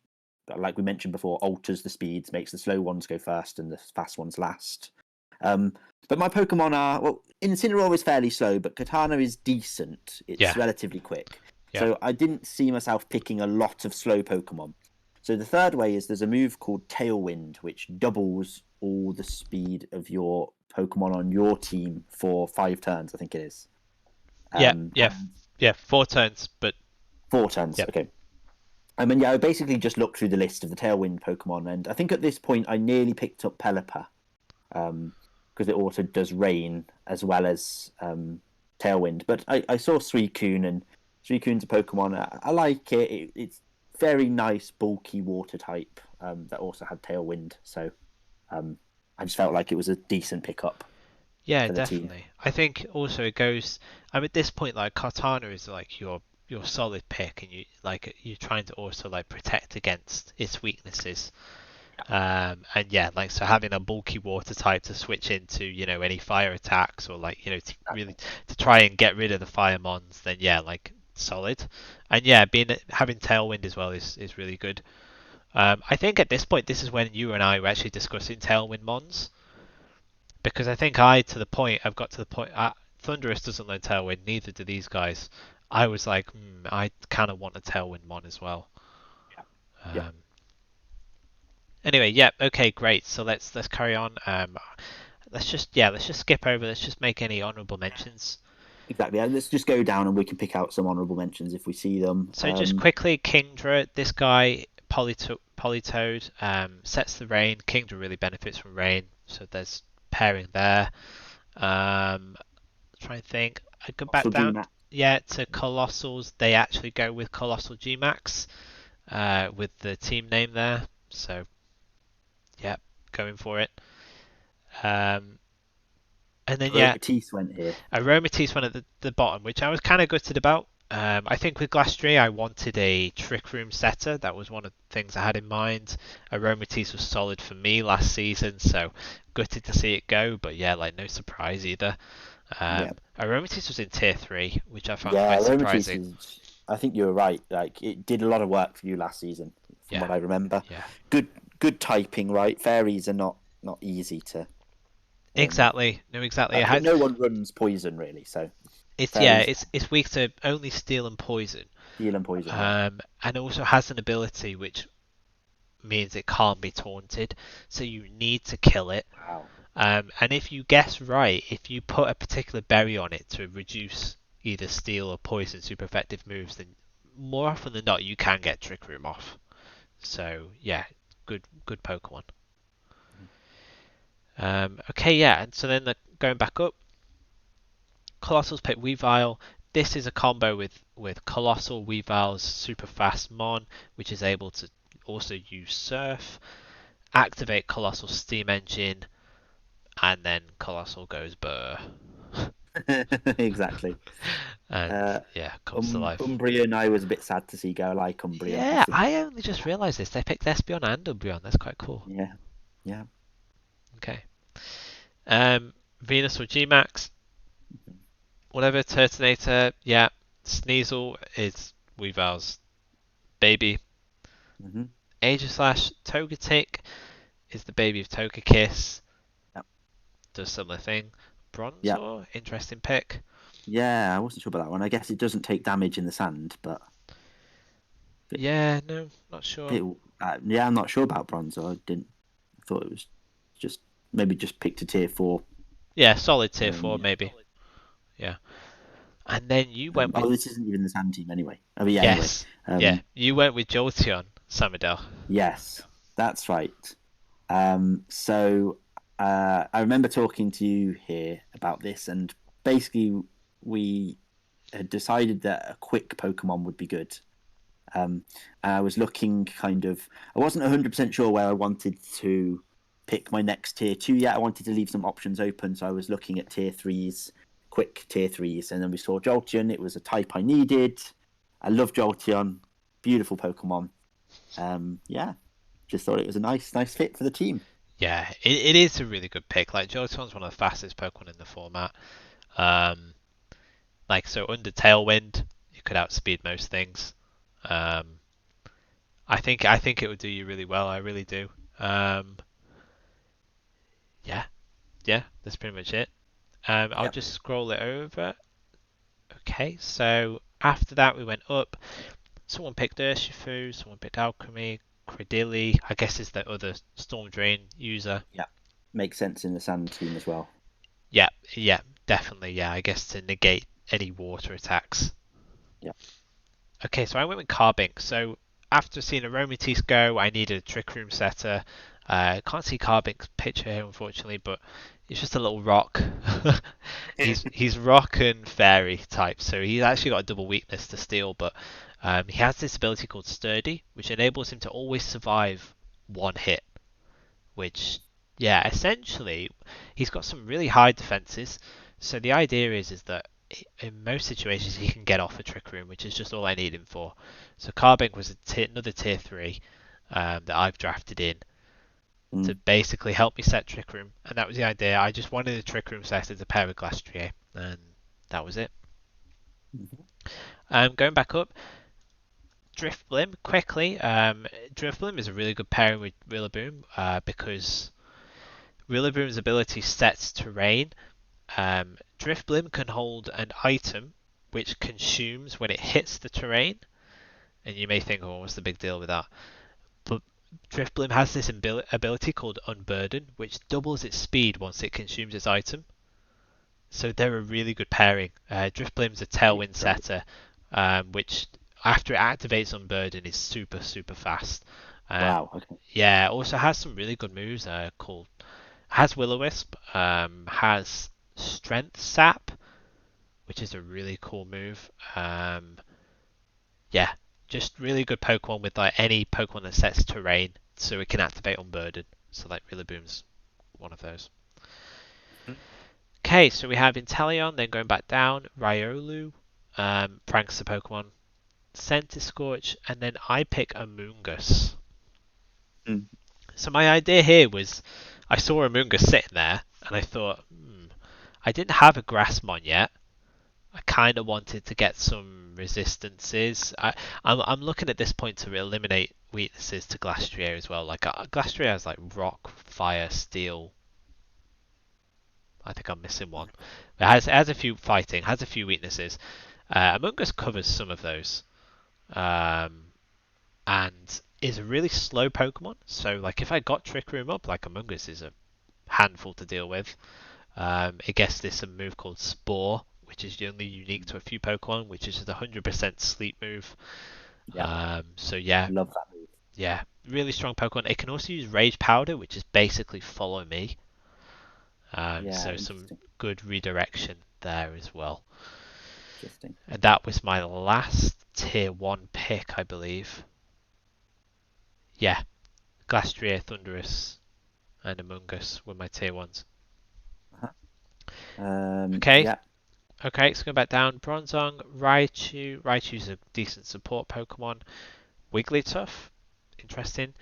like we mentioned before, alters the speeds, makes the slow ones go first and the fast ones last. But my Pokemon Incineroar is fairly slow, but Katana is decent. It's Yeah, relatively quick. yeah, So I didn't see myself picking a lot of slow Pokemon. So the third way is there's a move called Tailwind, which doubles all the speed of your Pokemon on your team for 5 turns, I think it is. yeah, yeah, And yeah. 4 turns, but 4 turns, yeah, okay. I mean, yeah, I basically just looked through the list of the Tailwind Pokemon, and I think at this point I nearly picked up Pelipper. Because it also does rain as well as Tailwind. But I saw Suicune, and Suicune's a Pokemon. I like it. It's very nice, bulky water type that also had Tailwind. So I I just felt like it was a decent pickup Yeah, for the team. definitely. I think also it goes. I'm at this point like Cortana is like your solid pick, and you're trying to also like protect against its weaknesses. And yeah, like so having a bulky water type to switch into, any fire attacks or like, to really Exactly. to try and get rid of the fire mons, then yeah, like solid. And yeah, being having Tailwind as well is really good. I think at this point, this is when you and I were actually discussing Tailwind mons because I think I've got to the point. Thunderous doesn't learn Tailwind, neither do these guys. I was like, I kind of want a Tailwind mon as well. Yeah. Yeah. Um, Anyway, yeah, okay, great. So let's carry on. Let's just skip over. Let's just make any honourable mentions. Exactly. Let's just go down and we can pick out some honourable mentions if we see them. So just quickly, Kingdra. This guy Politoed sets the rain. Kingdra really benefits from rain, so there's pairing there. Try and think. I go back Fossil down. GMAT. Yeah, to Colossals. They actually go with Colossal Gmax with the team name there. So yeah, going for it. Um, and then yeah, Matisse went here. Aromatisse one at the bottom, which I was kind of gutted about. I think with Glastrier, I wanted a Trick Room setter. That was one of the things I had in mind. Aromatisse was solid for me last season, so gutted to see it go. But yeah, like no surprise either. Yeah. Aromatisse was in tier 3, which I found Yeah, quite Matisse surprising. is. I think you were right. Like it did a lot of work for you last season, from Yeah, what I remember. yeah. Good, good typing, right? Fairies are not easy to. Um, Exactly. No, exactly. no one runs poison really, so It's yeah, fairies it's weak to only steel and poison. heal and poison. Yeah. And also has an ability which means it can't be taunted, so you need to kill it. Wow. And if you guess right, if you put a particular berry on it to reduce either steel or poison super effective moves, then more often than not you can get Trick Room off. So yeah, good Pokemon. Okay, yeah, and so then going back up, Colossal's pick Weavile. This is a combo with Colossal Weavile's super fast Mon, which is able to also use Surf, activate Colossal Steam Engine, and then Colossal goes burr. Exactly. And Uh, yeah, comes to life. Umbreon, I was a bit sad to see go. I like Umbreon. I Yeah, think. I only just realised this. They picked Espeon and Umbreon. That's quite cool. Yeah. Yeah. Okay. Venus or Gmax, whatever. Turtonator, yeah. Sneasel is Weavile's baby. Mm-hmm. Aegislash, Togetic is the baby of Togekiss. Yep. Does similar thing. Yep. Bronzor, interesting pick. Yeah, I wasn't sure about that one. I guess it doesn't take damage in the sand, but bit, Yeah, no, not sure. bit, yeah, I'm not sure about Bronzor. I didn't. I thought it was just maybe just picked a tier 4. Yeah, solid tier 4 Yeah. maybe. Yeah. And then you went with This isn't even the sand team anyway. I mean, yeah. Anyway, yes. Yeah, you went with Jolteon, Samadel. yes, that's right. So I remember talking to you here about this, and basically we had decided that a quick Pokemon would be good. And I was looking kind of. I wasn't 100% sure where I wanted to pick my next tier 2 yet. I wanted to leave some options open, so I was looking at tier 3s, quick tier 3s, and then we saw Jolteon. It was a type I needed. I love Jolteon. Beautiful Pokemon. Yeah, just thought it was a nice fit for the team. Yeah, it is a really good pick. Like Jolteon's one of the fastest Pokemon in the format. Um, like so under Tailwind, you could outspeed most things. Um, I think it would do you really well. I really do. Um, yeah, yeah, that's pretty much it. I'll Yep. just scroll it over. Okay, so after that we went up. Someone picked Urshifu, someone picked Alchemy, Credilli, I guess is the other Storm Drain user. Yeah, makes sense in the sand team as well. Yeah, yeah, definitely, yeah, I guess to negate any water attacks. Yeah. Okay, so I went with Carbink. So after seeing Aromatisse go, I needed a Trick Room setter. Can't see Carbink's picture here, unfortunately, but it's just a little rock. he's rock and fairy type, so he's actually got a double weakness to steel, but he has this ability called Sturdy, which enables him to always survive one hit, which Yeah, essentially, he's got some really high defenses. So the idea is that in most situations he can get off a Trick Room, which is just all I need him for. So Carbink was another tier 3 that I've drafted in to Mm. basically help me set Trick Room, and that was the idea. I just wanted a Trick Room set as a pair with Glastrier, and that was it. Mhm. Going back up, Drifblim quickly. Drifblim is a really good pairing with Rillaboom because Rillaboom's ability sets terrain. Drifblim can hold an item which consumes when it hits the terrain, and you may think, oh, what's the big deal with that? But Drifblim has this ability called Unburden, which doubles its speed once it consumes its item. So they're a really good pairing. Drifblim's a Yeah, Tailwind great. setter, which after it activates Unburden is super fast. Wow. Okay. Yeah, also has some really good moves called has Will-O-Wisp, has Strength Sap, which is a really cool move. Yeah, just really good Pokemon with like any Pokemon that sets terrain, so it can activate Unburden. So like Rillaboom's one of those. Mhm. Okay, so we have Inteleon, then going back down, Riolu, Prankster Pokemon, Centiskorch, and then I pick Amoonguss. Mm. So my idea here was, I saw Amoonguss sitting there, and I thought, I didn't have a Grassmon yet. I kind of wanted to get some resistances. I'm looking at this point to eliminate weaknesses to Glastrier as well. Like Glastrier has like Rock, Fire, Steel. I think I'm missing one. It has a few fighting, has a few weaknesses. Among Us covers some of those, um, and is a really slow Pokemon. So like if I got Trick Room up, like Among Us is a handful to deal with. It gets this a move called Spore, which is only unique to a few Pokemon, which is just 100% sleep move. Yeah. So yeah, Love that move. yeah, really strong Pokemon. It can also use Rage Powder, which is basically follow me. Yeah. So some Interesting. good redirection there as well. Interesting. And that was my last tier 1 pick, I believe. Yeah, Glastrier, Thunderous, and Among Us were my tier 1s. Uh-huh. Okay, Yeah. okay, so go back down. Bronzong, Raichu. Raichu's a decent support Pokemon. Wigglytuff, interesting.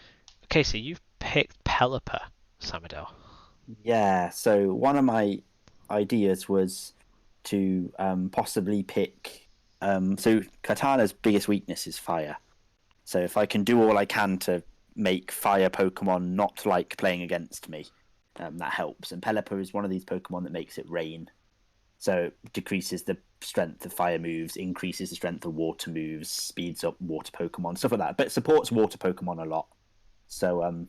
Okay, so you've picked Pelipper, Samadel. Yeah. So one of my ideas was to possibly pick. So Katana's biggest weakness is fire. So if I can do all I can to make fire Pokemon not like playing against me, that helps. And Pelipper is one of these Pokemon that makes it rain. So it decreases the strength of fire moves, increases the strength of water moves, speeds up water Pokemon, stuff like that. But supports water Pokemon a lot. So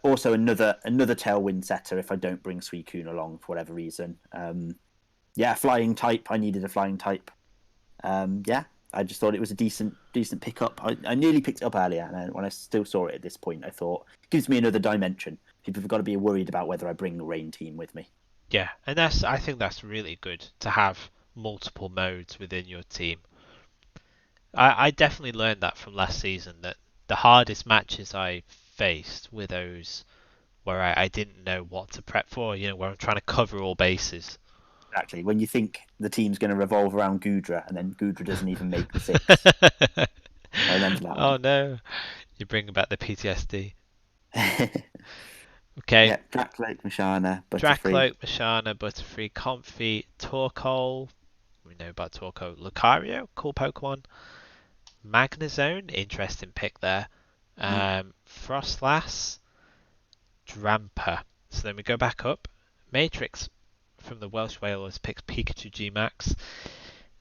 also another Tailwind setter if I don't bring Suicune along for whatever reason. Yeah, flying type. I needed a flying type. Yeah, I just thought it was a decent pickup. I nearly picked it up earlier, and when I still saw it at this point, I thought it gives me another dimension. People have got to be worried about whether I bring the rain team with me. Yeah, and I think that's really good to have multiple modes within your team. I definitely learned that from last season that the hardest matches I faced were those where I didn't know what to prep for, where I'm trying to cover all bases. Exactly. When you think the team's going to revolve around Gudra, and then Gudra doesn't even make the six. I remember that Oh one. no, you're bringing back the PTSD. Okay, Yeah, Black Lake, Mashana, Butterfree. Dracloak, Mashana, Butterfree, Comfey, Torkoal. We know about Torkoal. Lucario, cool Pokemon. Magnezone, interesting pick there. Mm. Frostlass, Drampa. So then we go back up. Matrix from the Welsh Whalers picks Pikachu G-Max.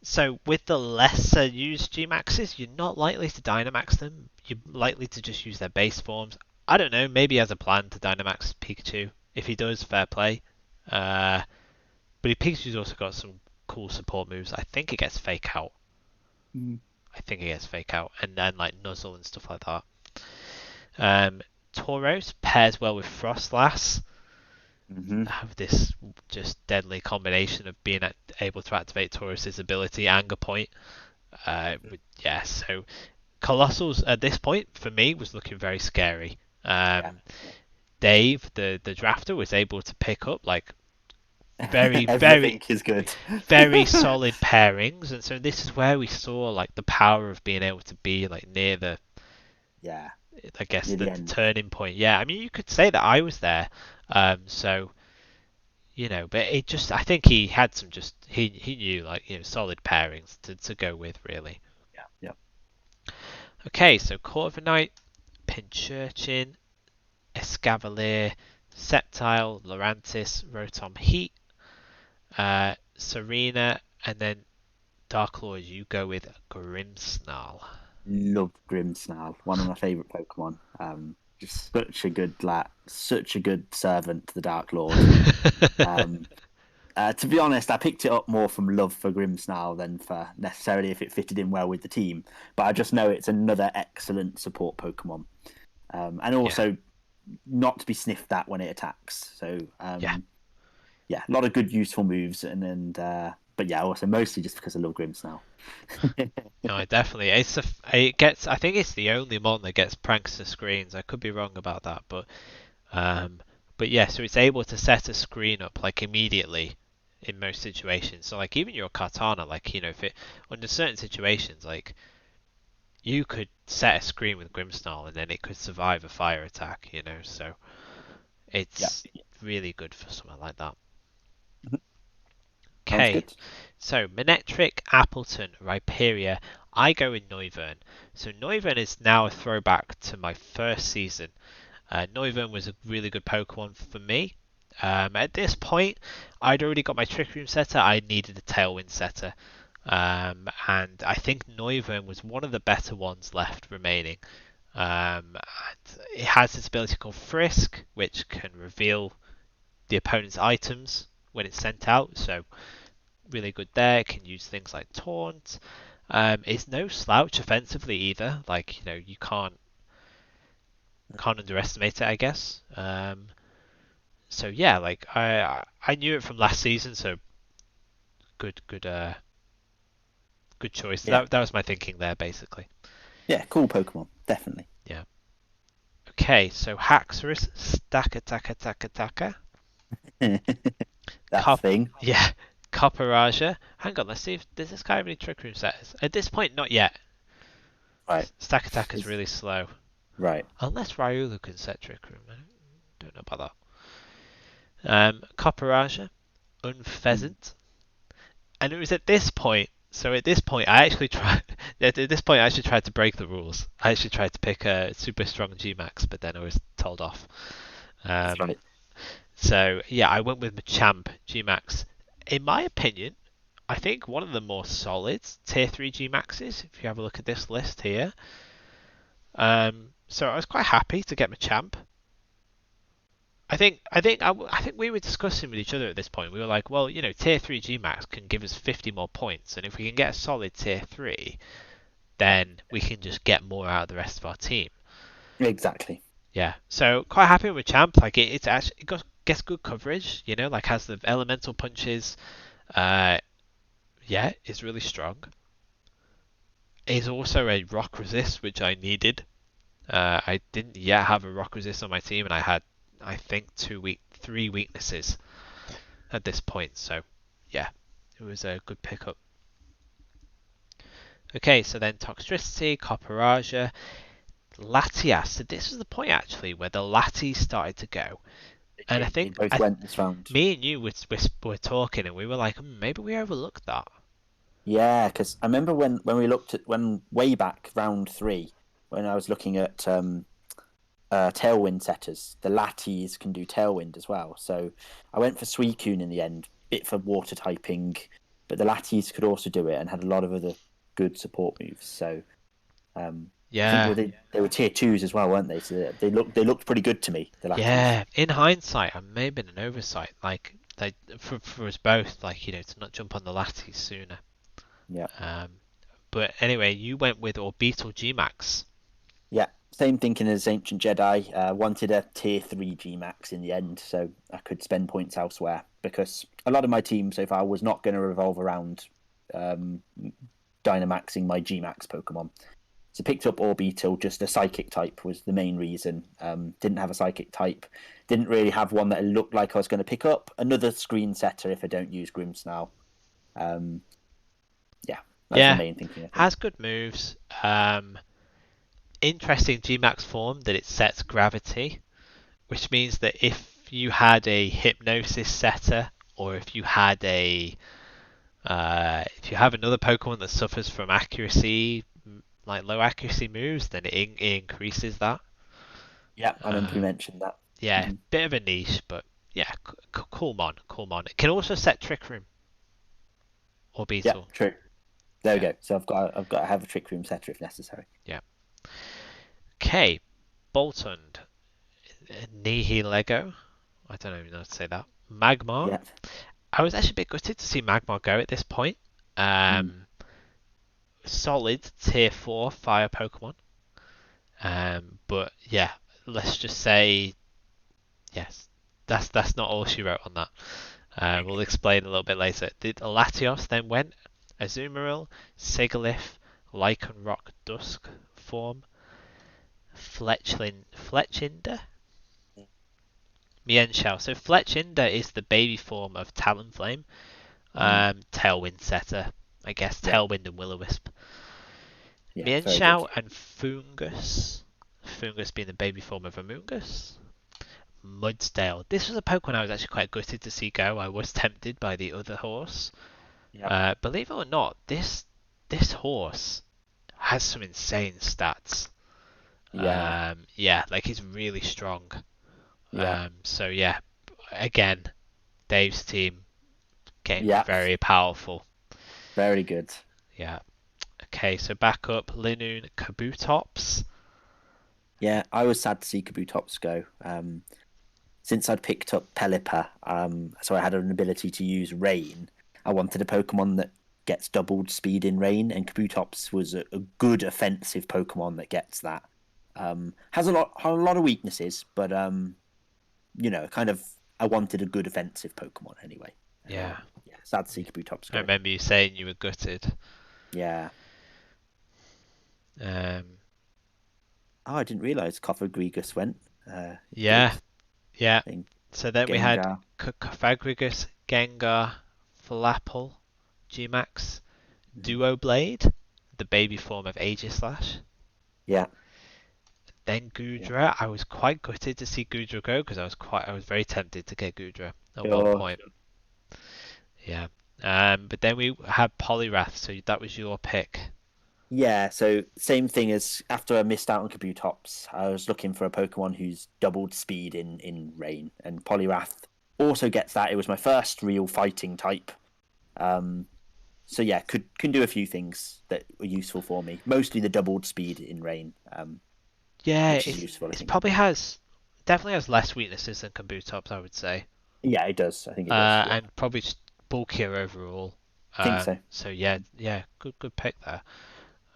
So with the lesser used G-Maxes, you're not likely to Dynamax them. You're likely to just use their base forms. I don't know, maybe he has a plan to Dynamax Pikachu. If he does, fair play. But Pikachu's also got some cool support moves. I think it gets Fake Out. Mm. I think it gets Fake Out. And then like Nuzzle and stuff like that. Tauros pairs well with Frostlass. Mm-hmm. Have this just deadly combination of being able to activate Taurus's ability, Anger Point. Yeah, so Colossals at this point for me was looking very scary. Yeah. Dave, the drafter, was able to pick up like very, very, Everything is good. very solid pairings, and so this is where we saw like the power of being able to be like near the, Yeah, I guess near the the end. turning point. Yeah, I mean you could say that I was there, so but it just I think he had some just he knew like solid pairings to go with really. Yeah, yeah. Okay, so Corviknight, Pinchurchin, Escavalier, Sceptile, Lurantis, Rotom Heat, Serena, and then Dark Lord, you go with Grimmsnarl. Love Grimmsnarl, one of my favourite Pokemon. Just such a good such a good servant to the Dark Lord. Um, to be honest, I picked it up more from love for Grimmsnarl than for necessarily if it fitted in well with the team. But I just know it's another excellent support Pokemon, and Yeah, also not to be sniffed at when it attacks. So yeah. yeah, a lot of good useful moves, but yeah, also mostly just because I love Grimmsnarl. No, definitely. It gets. I think it's the only mon that gets prankster screens. I could be wrong about that, um, but yeah. So it's able to set a screen up like immediately in most situations. So like even your Kartana, like if it under certain situations, like you could set a screen with Grimmsnarl and then it could survive a fire attack. So Yeah, it's really good for something like that. sounds Okay, good. so Manectric, Appleton, Rhyperior. I go with Noivern. So Noivern is now a throwback to my first season. Noivern was a really good Pokemon for me. At this point, I'd already got my Trick Room setter. I needed a Tailwind setter. And I think Noivern was one of the better ones left remaining. And it has this ability called Frisk, which can reveal the opponent's items when it's sent out. So really good there. It can use things like Taunt. It's no slouch offensively either. Like you can't underestimate it, I guess. So yeah, like I knew it from last season, so good choice. Yeah, That was my thinking there, basically. yeah, cool Pokemon, definitely. Yeah. Okay, so Haxorus, Stakataka, That Cop, thing. yeah, Copperaja. Hang on, let's see if does this guy have any Trick Room setters. At this point, not yet. Right. Stakataka's Is really slow. right. Unless Ryulu can set Trick Room. I don't know about that. Copperaja, Mm. Unpheasant. And it was at this point. So at this point, I actually tried. At this point, I actually tried to break the rules. I actually tried to pick a super strong Gmax, but then I was told off. That's Um, right. so yeah, I went with Machamp Gmax. In my opinion, I think one of the more solid tier 3 Gmaxes. If you have a look at this list here. So I was quite happy to get Machamp. I think we were discussing with each other at this point. We were like, well, tier 3 Gmax can give us 50 more points, and if we can get a solid tier 3, Yeah. then we can just get more out of the rest of our team. Exactly. Yeah, so quite happy with Champ. Like it's actually gets good coverage. Like has the elemental punches. Uh, yeah, it's really strong. It's also a rock resist, which I needed. I didn't yet have a rock resist on my team, and I had, I think, 3 weaknesses at this point. So, yeah, it was a good pickup. Okay, so then Toxtricity, Copperaja, Latias. So this was the point actually where the Latis started to go, They and I did. They think both went this round. me and you were talking, and we were like, maybe we overlooked that. Yeah, because I remember when we looked at when way back round 3, when I was looking at Tailwind setters, the Latis can do Tailwind as well. So I went for Suicune in the end, bit for water typing, but the Latis could also do it and had a lot of other good support moves. So I think Yeah, they were tier 2s as well, weren't they? So they looked pretty good to me, the Latis. yeah. In hindsight, I may have been an oversight. Like for us both, like to not jump on the Latis sooner. Yeah. Um, but anyway, you went with Orbital Gmax. Yeah, same thinking as Ancient Jedi. Wanted a tier 3 Gmax in the end, so I could spend points elsewhere because a lot of my team so far was not going to revolve around um, Dynamaxing my Gmax Pokemon. So picked up Orbeetle, just a psychic type was the main reason. Didn't have a psychic type. Didn't really have one that looked like I was going to pick up. Another screen setter if I don't use Grimmsnarl. Um, yeah, that's the Yeah, main thinking, I think. has good moves. Interesting Gmax form that it sets gravity, which means that if you had a hypnosis setter, or if you have another Pokemon that suffers from accuracy, like low accuracy moves, then it increases that. Yeah, I remember you Um, mentioned that. yeah, Hmm. bit of a niche, but yeah, cool mon, cool mon. It can also set Trick Room or Yeah, Beetle. true. There we Yeah, go. So I've got to have a Trick Room setter if necessary. yeah. Okay, Boltund, Nihilego. I don't even know how to say that. Magmar. Yeah. I was actually a bit gutted to see Magmar go at this point. Mm. Um, Solid tier 4 fire Pokemon. But yeah, let's just say yes. That's not all she wrote on that. We'll explain a little bit later. Did Latios then went Azumarill, Sigilyph, Lycanroc Dusk form, Fletchinder, Mienshao. So Fletchinder is the baby form of Talonflame. Mm. Tailwind setter, I guess. Yeah. Tailwind and Will-O-Wisp. Yeah. Very good. Mienshao and Fungus. Fungus being the baby form of Amoongus. Mudsdale. This was a Pokemon I was actually quite gutted to see go. I was tempted by the other horse. Yeah. Believe it or not, this horse has some insane stats. Yeah. Yeah, like he's really strong. Yeah. So yeah, again, Dave's team getting Yeah. very powerful. Very good. Yeah. Okay, so back up Linoon Kabutops. Yeah, I was sad to see Kabutops go. Since I'd picked up Pelipper, so I had an ability to use Rain. I wanted a Pokemon that gets doubled speed in Rain, and Kabutops was a good offensive Pokemon that gets that. Has a lot of weaknesses, but kind of I wanted a good offensive Pokemon anyway. Yeah. Yeah, sad to see Kabutops I go. remember you saying you were gutted. Yeah. Um, Oh, I didn't realize Cofagrigus went. It did. yeah, yeah. I think So then we had Gengar. Cofagrigus, Gengar, Flapple, Gmax, Mhm. Duoblade, the baby form of Aegislash. Yeah. Then Yeah. Goodra. I was quite gutted to see Goodra go because I was very tempted to get Goodra at one Sure. point. Yeah. But then we had Poliwrath, so that was your pick. Yeah, so same thing as after I missed out on Kabutops, I was looking for a Pokemon who's doubled speed in Rain, and Poliwrath also gets that. It was my first real fighting type. Um, so yeah, can do a few things that were useful for me. Mostly the doubled speed in Rain, Yeah, which is useful, I it think. probably has definitely has less weaknesses than Kabutops, I would say. Yeah, it does. I think it does. Yeah, And probably just bulkier overall. I think so. So yeah, yeah, good pick there.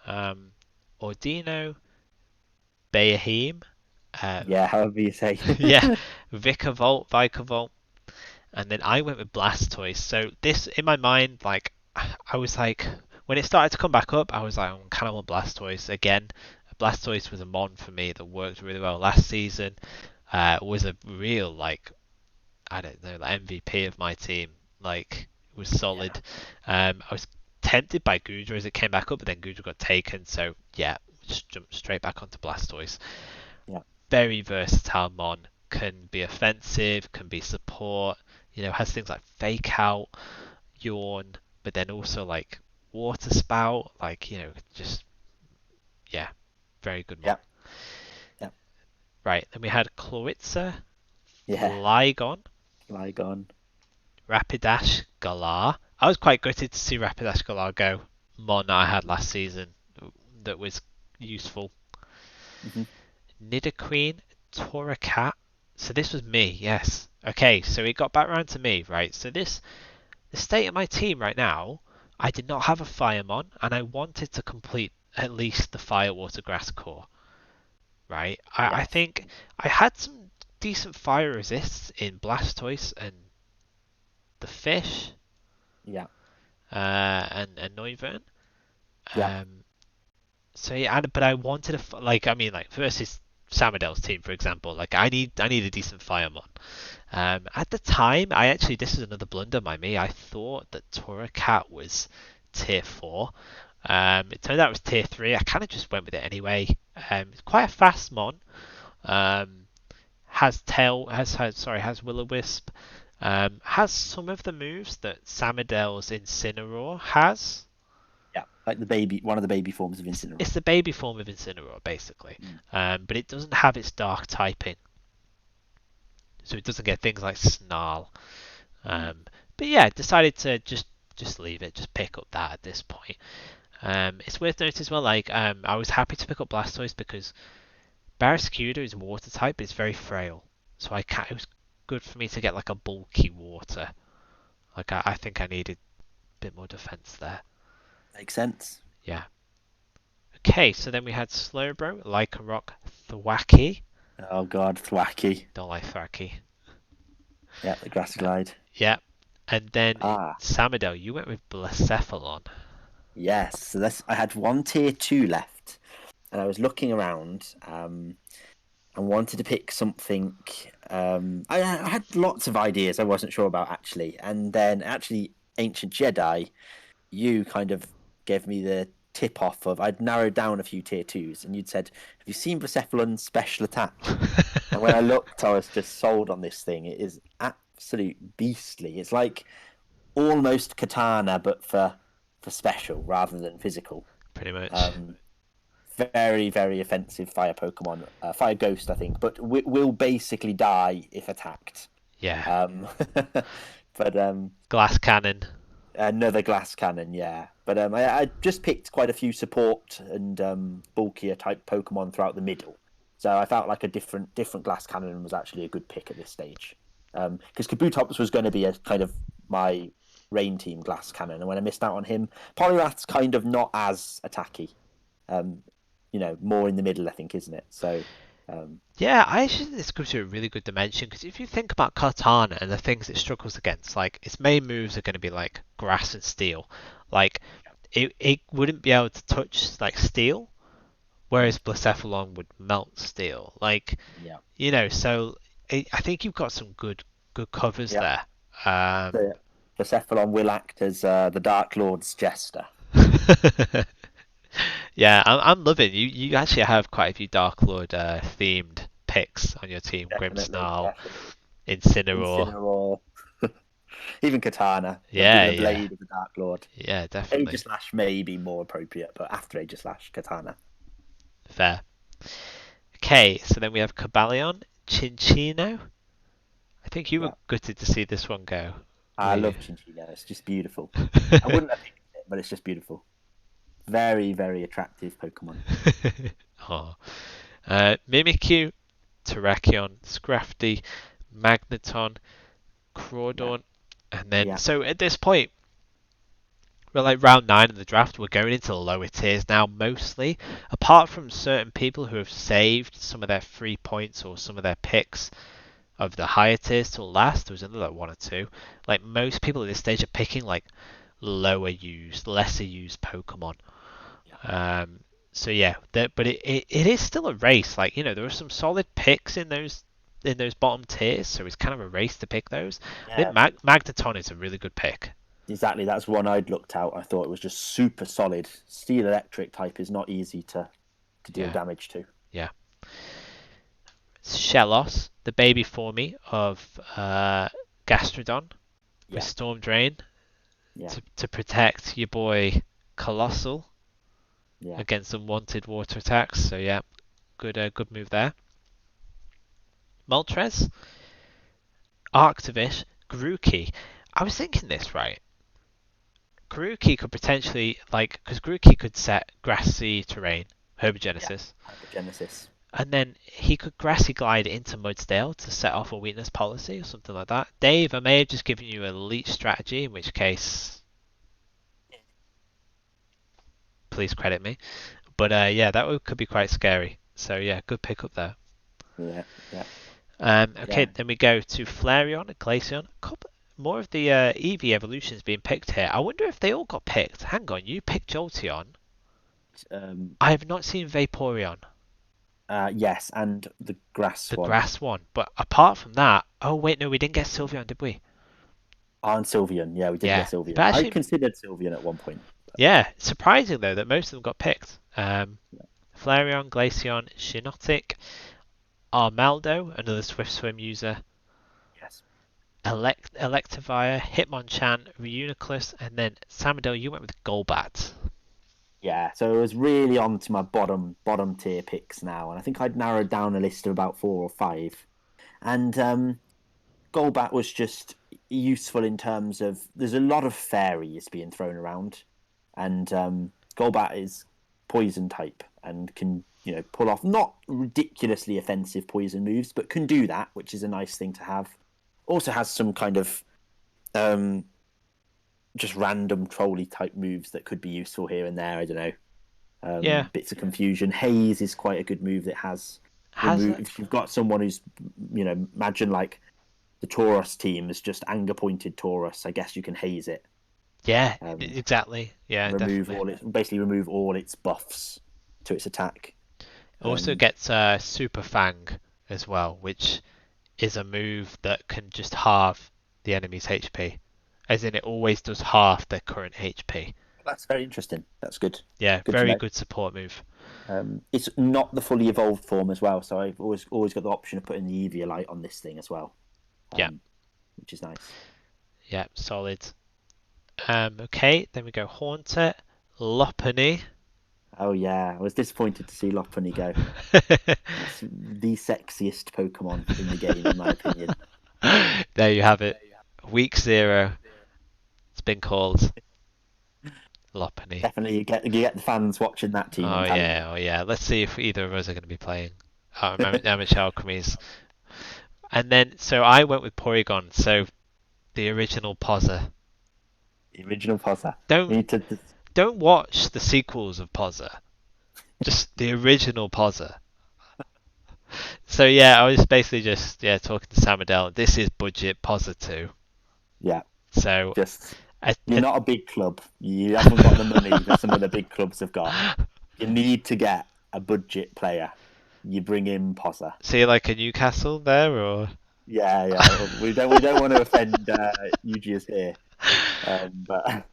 Um, Ordino, Bayahim, uh, Yeah, however you say. yeah, Vikavolt, and then I went with Blastoise. So this in my mind, like I was like, when it started to come back up, I was like, I kind of want Blastoise again. Blastoise was a mon for me that worked really well last season. Was a real like I don't know, like MVP of my team. Like it was Yeah, solid. I was tempted by Gudra as it came back up, but then Gudra got taken. So yeah, just jumped straight back onto Blastoise. yeah, Very versatile mon. Can be offensive, can be support. Has things like Fake Out, Yawn, but then also like Water Spout. Like just yeah, very good mon. yeah, yeah, Right, then we had Kloritza, yeah. Flygon, Flygon. Rapidash, Galar. I was quite gutted to see Rapidash Galar go. Mon that I had last season that was useful. Hmm. Nidoqueen, Torracat. So this was me, yes. Okay, so it got back round to me, right? So the state of my team right now, I did not have a Firemon, and I wanted to complete at least the Fire Water Grass core, right? I Yes. think I had some decent fire resists in Blastoise and the fish, Yeah. and Noivern. Yeah. Um, So yeah, but I wanted like I mean like versus Samadel's team for example. Like I need a decent Firemon. At the time, I actually this is another blunder by me. I thought that Torracat was tier 4. It turned out it was tier 3. I kind of just went with it anyway. It's quite a fast mon. Um, has Will-O-Wisp. Has some of the moves that Samadel's Incineroar has. Yeah, like the baby, one of the baby forms of It's Incineroar. the baby form of Incineroar basically, Mm. but it doesn't have its dark typing, so it doesn't get things like Snarl. Mm. Um, but yeah, decided to just leave it, just pick up that at this point. It's worth noting as well, like I was happy to pick up Blastoise because Barraskewda is water type, but it's very frail, so it was good for me to get like a bulky water. Like I think I needed a bit more defense there. Makes sense. Yeah. Okay, so then we had Slowbro, Lycanroc, Thwackey. Oh God, Thwacky. Don't like Thwackey. Yeah, the grass glide. Yeah. And then Ah, Samadel, you went with Blacephalon. yes. So this, I had one tier 2 left, and I was looking around, and wanted to pick something. I had lots of ideas I wasn't sure about actually, and then actually Ancient Jedi, you kind of gave me the tip off of I'd narrowed down a few tier 2s, and you'd said, "Have you seen Blacephalon's special attack?" And when I looked, I was just sold on this thing. It is absolute beastly. It's like almost Katana, but for special rather than physical. Pretty much. Um, very, very offensive fire Pokemon. Fire Ghost, I think, but will basically die if attacked. Yeah. Um, but Glass Cannon. another glass cannon, yeah. But I just picked quite a few support and bulkier type Pokemon throughout the middle, so I felt like a different glass cannon was actually a good pick at this stage. Because Kabutops was going to be a kind of my rain team glass cannon, and when I missed out on him, Poliwrath's kind of not as attacky. Um, more in the middle, I think, isn't it? So, Yeah, I actually think this gives you a really good dimension because if you think about Katana and the things it struggles against, like its main moves are going to be like grass and steel. Like it wouldn't be able to touch like steel, whereas Blacephalon would melt steel. Like yeah, so I think you've got some good covers yeah. there. Um, The Cephalon will act as the Dark Lord's jester. yeah, I'm loving you actually have quite a few Dark Lord themed picks on your team. Definitely, Grimmsnarl, definitely. Incineroar. Incineroar, even Katana, given Yeah, the yeah, blade of the Dark Lord. yeah, definitely. Aegislash may be more appropriate, but after Aegislash, Katana. Fair. Okay, so then we have Cabalion, Chinchino. I think you were Yeah, gutted to see this one go. Were I you? love Chinchilla. It's just beautiful. I wouldn't have picked it, but it's just beautiful. Very, very attractive Pokemon. Oh. Mimikyu, Terrakion, Scrafty, Magneton, Yeah, Crawdaunt, and then yeah, so at this point we're like round 9 of the draft. We're going into the lower tiers now mostly, apart from certain people who have saved some of their free points or some of their picks of the higher tiers till last. There was another one or two. Like most people at this stage are picking like lower used, lesser used Pokemon. yeah. Um, so yeah, but it is still a race. Like there are some solid picks in those bottom tiers, so it's kind of a race to pick those. I think Yeah, but Magneton is a really good pick. exactly. That's one I'd looked out. I thought it was just super solid. Steel Electric type is not easy to deal Yeah, damage to. yeah. Shellos, the baby formy of Gastrodon with Yeah, Storm Drain yeah, to protect your boy Colossal yeah. against unwanted water attacks. So yeah, good move there. Moltres, Arctovish, Grookey. I was thinking this right. Grookey could potentially because Grookey could set grassy terrain, Yeah, herbogenesis, Hypergenesis. and then he could grassy glide into Mudsdale to set off a weakness policy or something like that. Dave, I may have just given you a leech strategy, in which case, please credit me. But yeah, could be quite scary. So yeah, good pick up there. Yeah, yeah, Okay, yeah. then we go to Flareon and Glaceon. A couple more of the EV evolutions being picked here. I wonder if they all got picked. Hang on, you picked Jolteon. I have not seen Vaporeon, Yes, and the grass the one. grass one, but apart from that, oh wait, no, we didn't get Sylveon, did we? Oh, and Sylveon. Yeah, we didn't get Yeah, Sylveon. but I actually, considered Sylveon at one point. yeah, surprising though that most of them got picked. Flareon, Glaceon, Shiinotic, Armaldo, another Swift Swim user, Yes. Electivire, Hitmonchan, Reuniclus, and then Samadil, you went with Golbat. Yeah, so it was really on to my bottom tier picks now, and I think I'd narrowed down a list of about 4 or 5. And Golbat was just useful in terms of there's a lot of fairies being thrown around, and Golbat is poison type and can pull off not ridiculously offensive poison moves, but can do that, which is a nice thing to have. Also has some kind of just random trolly type moves that could be useful here and there. I don't know. Yeah, Bits of confusion. Haze is quite a good move that has has remove. it? If you've got someone who's, imagine like the Taurus team is just anger pointed Taurus. I guess you can haze it. Yeah, Um, exactly. Yeah, remove definitely. all its basically remove all its buffs to its attack. Also And gets Super Fang as well, which is a move that can just halve the enemy's HP. As in, it always does half their current HP. that's very interesting. That's good. Yeah, Good to very know. good support move. It's not the fully evolved form as well, so I've always got the option of putting the Eviolite on this thing as well, Yeah, which is nice. yeah, solid. Okay, then we go Haunter, Lopunny. Oh yeah, I was disappointed to see Lopunny go. It's the sexiest Pokemon in the game, in my opinion. There you have it. Week 0. It's been called Lopunny. Definitely, you get the fans watching that team. I'm Oh telling you. yeah, oh yeah. Let's see if either of us are going to be playing Amateur Alchemies. And then, so I went with Porygon. So the original Pozza. The original Pozza. You Don't need to. don't watch the sequels of Pozza. Just the original Pozza. So yeah, I was basically just talking to Sam Adele. This is budget Pozza 2. Yeah, So just I, you're not a big club. You haven't got the money that some of the big clubs have got. You need to get a budget player. You bring in Pozza. see like a Newcastle there or Yeah, yeah. We don't want to offend UGAs here, but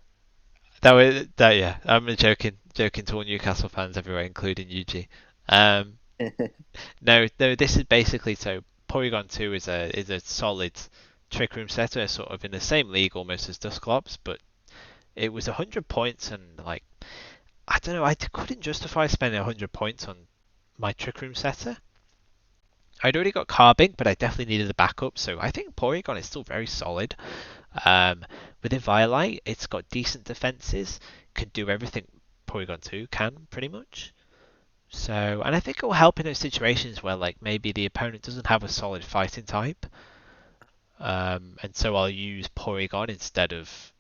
that yeah. I'm joking to all Newcastle fans everywhere, including UG. Um, no, this is basically so. Porygon 2 is a solid Trick Room setter, sort of in the same league almost as Dusclops, but it was 100 points and like I don't know, I couldn't justify spending 100 points on my Trick Room setter. I'd already got Carbink, but I definitely needed a backup, so I think Porygon is still very solid. With Eviolite, it's got decent defenses, can do everything Porygon 2 can, pretty much. So, and I think it will help in those situations where, like, maybe the opponent doesn't have a solid fighting type, and so I'll use Porygon instead of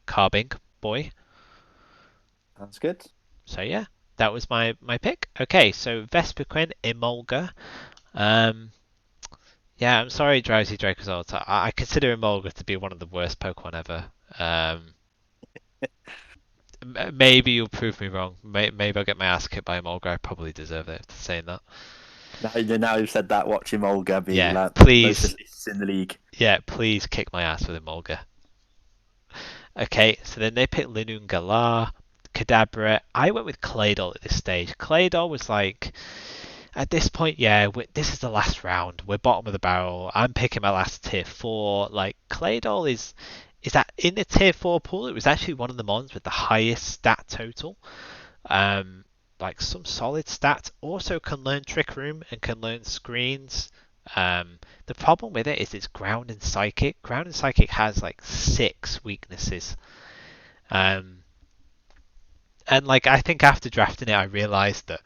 Carbink Boy. that's good. So yeah, that was my pick. Okay, so Vespiquen, Emolga. Um, yeah, I'm sorry, Drowsy Dracozolt. I consider Emolga to be one of the worst Pokemon ever. Maybe you'll prove me wrong. Maybe I'll get my ass kicked by Emolga. I probably deserve it for saying that. Now you've said that, watch him Olga be Yeah, like most please. assists in the league. Yeah, please kick my ass with Emolga. Okay, so then they picked Linoon Galar, Kadabra. I went with Claydol at this stage. Claydol was like, at this point, yeah, this is the last round. We're bottom of the barrel. I'm picking my last tier 4. Like, Claydol is that in the tier 4 pool, it was actually one of the mons with the highest stat total. Like some solid stats. Also can learn Trick Room and can learn Screens. The problem with it is it's Ground and Psychic. Ground and Psychic has like 6 weaknesses. And like I think after drafting it, I realized that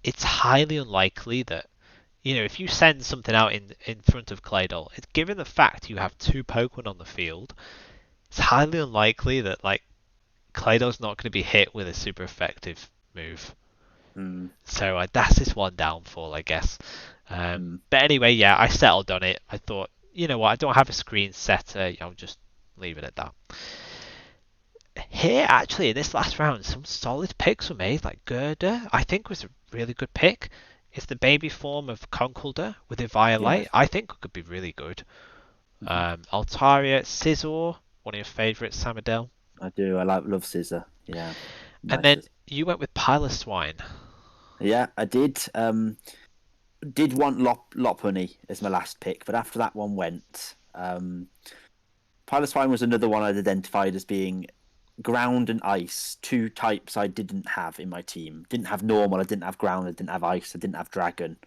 it's highly unlikely that if you send something out in front of Claydol, it's given the fact you have 2 Pokemon on the field, it's highly unlikely that like Claydol's not going to be hit with a super effective move. Mm. So that's this one downfall, I guess. Mm. But anyway, yeah, I settled on it. I thought, you know what, I don't have a screen setter. I'll just leave it at that. here, actually, in this last round, some solid picks were made. Like Gerda, I think was a really good pick. It's the baby form of Conkeldurr with a Yeah. Violite. I think could be really good. Mhm. Altaria, Scizor, one of your favourites, Samadel. I do. Love Scissor. Yeah. And Nice then Scissor. you went with Piloswine. Yeah, I did. Did want Lopunny as my last pick, but after that one went, Piloswine was another one I'd identified as being ground and ice, two types I didn't have in my team. Didn't have normal, I didn't have ground, I didn't have ice, I didn't have dragon.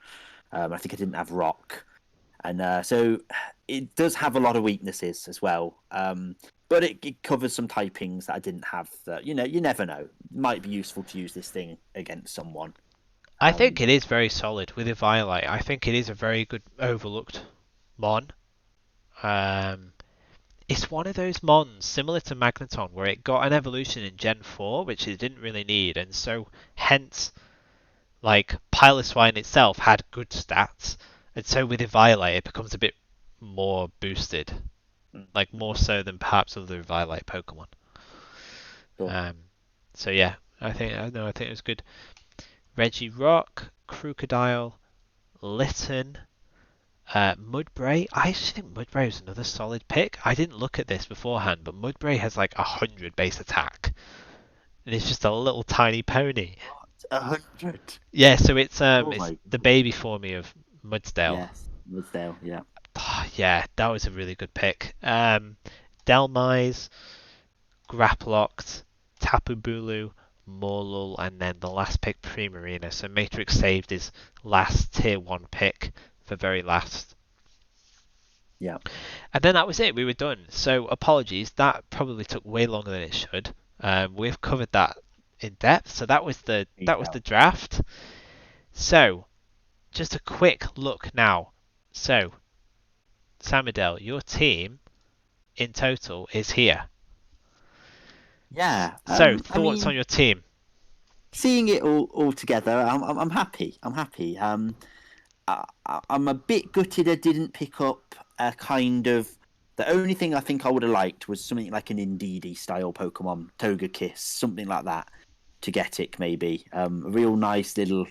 I think I didn't have rock. And so it does have a lot of weaknesses as well. But it covers some typings that I didn't have that, you never know. It might be useful to use this thing against someone. I think Um, it is very solid with a Violite. I think it is a very good overlooked Mon. Um, it's one of those Mons similar to Magneton where it got an evolution in Gen 4, which it didn't really need, and so hence, like, Piloswine itself had good stats, and so with Eviolite it becomes a bit more boosted, like more so than perhaps other Eviolite Pokemon. sure. Um, so yeah, I think it was good. Regirock, Crocodile, Litten, Mudbray. I actually think Mudbray was another solid pick. I didn't look at this beforehand, but Mudbray has like 100 base attack, and it's just a little tiny pony. What? 100? Yeah, so Oh it's my the goodness. baby for me of Mudsdale. Yes, Woodsdale, yeah. Yeah, that was a really good pick. Delmise, Graplocked, Tapu Bulu, Morlul, and then the last pick Primarina. So Matrix saved his last tier 1 pick for very last. Yeah. And then that was it. We were done. So apologies. That probably took way longer than it should. We've covered that in depth. So that was the Detail. draft. So just a quick look now. So Samadel, your team in total is here. Yeah. So I thoughts on mean, your team? seeing it all together, I'm happy. I'm happy. I'm a bit gutted I didn't pick up a kind of. The only thing I think I would have liked was something like an Indeedee style Pokemon, Togekiss, something like that, to get it maybe. A real nice little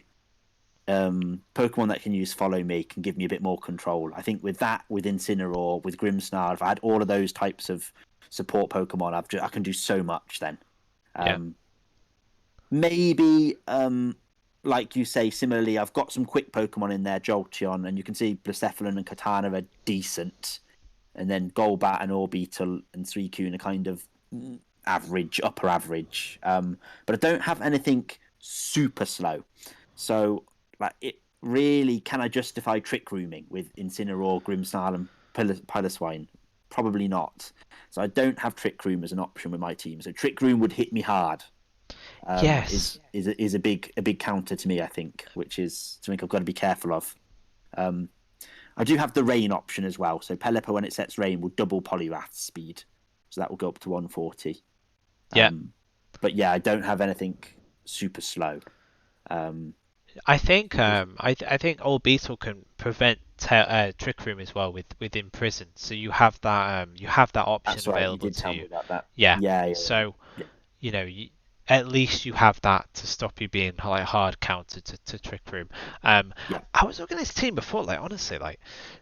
Pokemon that can use Follow Me can give me a bit more control. I think with that, with Incineroar, with Grimmsnarl, if I had all of those types of support Pokemon, I can do so much then. Yeah. Um, Maybe, like you say, similarly, I've got some quick Pokemon in there, Jolteon, and you can see Blacephalon and Katana are decent, and then Golbat and Orbeetle and Suicune are kind of average, upper average. But I don't have anything super slow, so like it really can I justify trick rooming with Incineroar, Grimmsnarl, and Piloswine? Probably not. So I don't have trick room as an option with my team. So trick room would hit me hard, Yes. is a big counter to me, I think, which is something I've got to be careful of. Um, I do have the rain option as well. So Pelipper, when it sets rain, will double Poliwrath's speed, so that will go up to 140. Yeah. But yeah, I don't have anything super slow. I think Because I think Old Beetle can prevent Trick Room as well with Imprison. So you have that option that's right, you available did to tell you. me about that. Yeah. Yeah, yeah, So yeah, you know at least you have that to stop you being like hard counter to Trick Room. yeah, I was looking at this team before, like honestly, like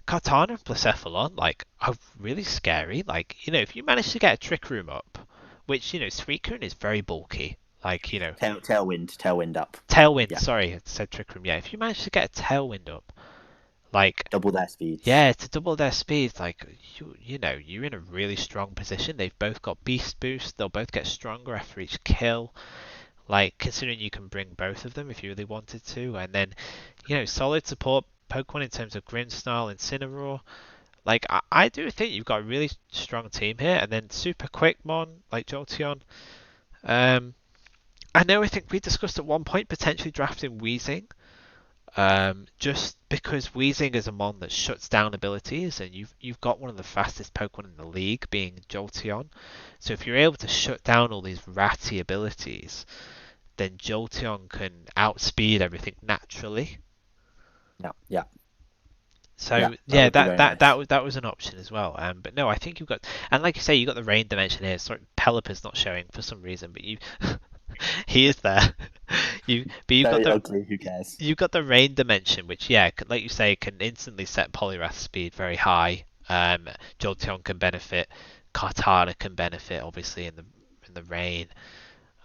Kartana and Blacephalon, like are really scary. Like if you manage to get a Trick Room up, which Suicune is very bulky. Like Tailwind up. Tailwind, Yeah, sorry, I said Trick Room. Yeah, if you manage to get a Tailwind up, like, double their speeds. yeah, to double their speed, like, you're in a really strong position. They've both got Beast Boost. They'll both get stronger after each kill. Like, considering you can bring both of them if you really wanted to. And then, solid support Pokemon in terms of Grimmsnarl, Incineroar. Like, I do think you've got a really strong team here. And then super quick Mon, like Jolteon. Um, I think we discussed at one point potentially drafting Weezing. Just because Weezing is a mon that shuts down abilities, and you've got one of the fastest Pokemon in the league, being Jolteon. So if you're able to shut down all these ratty abilities, then Jolteon can outspeed everything naturally. Yeah, yeah. Yeah, So that yeah, would be that very that that nice. was that was an option as well. But no, I think you've got, and like you say, you got the rain dimension here. Sorry, Pelipper's not showing for some reason, but you he is there. You've got Very the ugly. Who cares? rain dimension, which yeah, like you say, can instantly set Poliwrath speed very high. Jolteon can benefit, Kartana can benefit, obviously in the rain.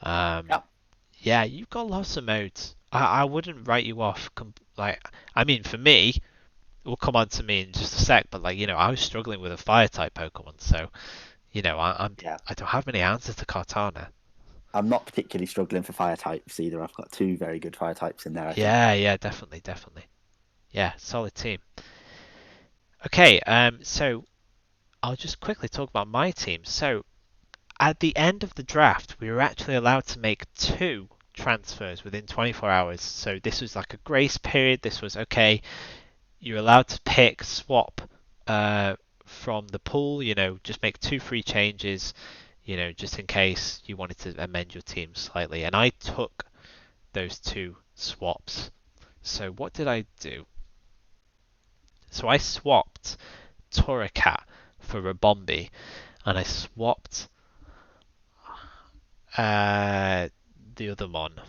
Um, Yeah, yeah, you've got lots of modes. I wouldn't write you off. Like, I mean, for me, it will come on to me in just a sec, but like I was struggling with a fire type Pokemon, so yeah. I don't have many answers to Kartana. I'm not particularly struggling for fire types either. I've got two very good fire types in there, I think. Yeah, yeah, definitely, definitely. Yeah, solid team. Okay, so I'll just quickly talk about my team. So at the end of the draft, we were actually allowed to make two transfers within 24 hours. So this was like a grace period. This was okay. You're allowed to pick, swap from the pool. Just make two free changes. Just in case you wanted to amend your team slightly. And I took those two swaps. So what did I do? So I swapped Torracat for Rabombi, and I swapped uh, the other one,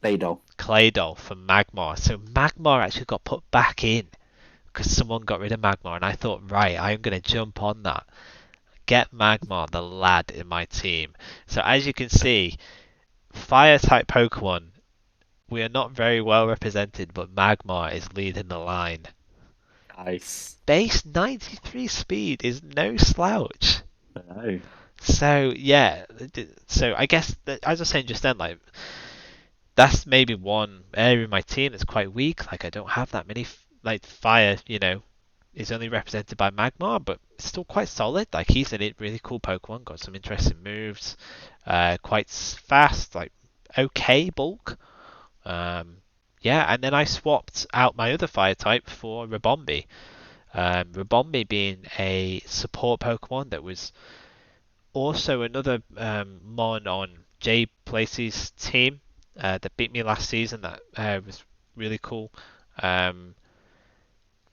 Beidou. Claydol, for Magmar. So Magmar actually got put back in because someone got rid of Magmar, and I thought, right, I'm going to jump on that. Get Magmar, the lad, in my team. So as you can see, fire type Pokemon, we are not very well represented, but Magmar is leading the line. Nice. Base 93 speed is no slouch. I know. So yeah, so I guess that, as I was saying just then, like that's maybe one area of my team that's quite weak. Like I don't have that many like fire, is only represented by Magmar, but still quite solid. Like he's a really cool Pokemon, got some interesting moves, quite fast, like okay bulk. Um, yeah, and then I swapped out my other fire type for Rabombi. Rabombi being a support Pokemon that was also another Mon on Jay Placey's team that beat me last season. That was really cool. Um,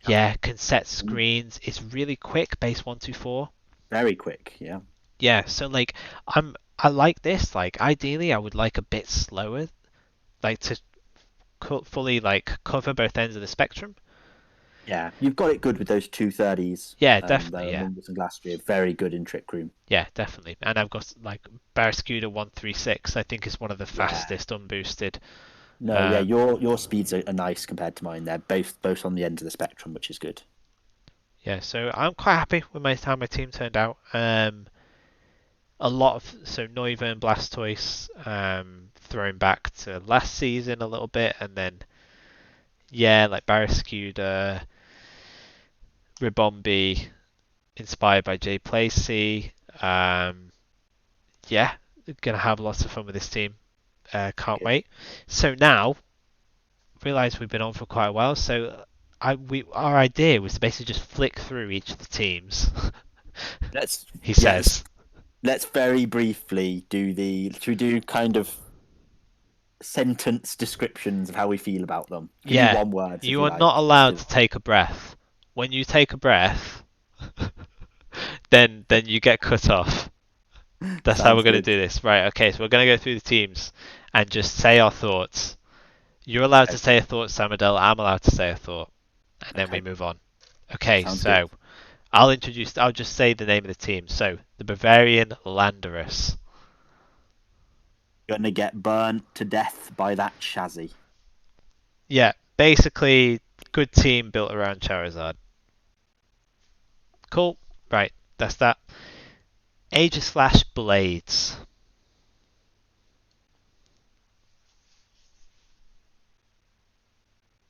Yeah. yeah, can set Mm, screens. It's really quick, base 124. very quick. Yeah. Yeah, so like I like this. Like ideally, I would like a bit slower, like to fully like cover both ends of the spectrum. Yeah. You've got it good with those 230s. Yeah, Though definitely. Yeah, Mungus and Glastrier, very good in Trick Room. yeah, definitely. And I've got like Barraskewda 136. I think is one of the Yeah. fastest unboosted. No, yeah, Um, your speeds are nice compared to mine. They're both on the end of the spectrum, which is good. Yeah, so I'm quite happy with how my team turned out. A lot of Noiva and Blastoise thrown back to last season a little bit, and then yeah, like Barraskewda, Ribombi, inspired by Jay Placey. Um, yeah, gonna have lots of fun with this team. Can't Good. wait. So now, realize we've been on for quite a while, so our idea was to basically just flick through each of the teams. Let's He yes, says. let's very briefly do the should we do kind of sentence descriptions of how we feel about them. Give me Yeah, one words if you you are not like. Let's allowed do to it. take a breath. When you take a breath, then you get cut off. That's how we're Sounds going to good. do this. Right, okay, so we're going to go through the teams and just say our thoughts. You're allowed to Okay. say a thought, Samadel. I'm allowed to say a thought. And then we Okay. move on. Okay, Sounds good. so I'll just say the name of the team. So, the Bavarian Landorus. Gonna get burnt to death by that chassis. Yeah, basically, good team built around Charizard. Cool. Right, that's that. Aegislash Blades.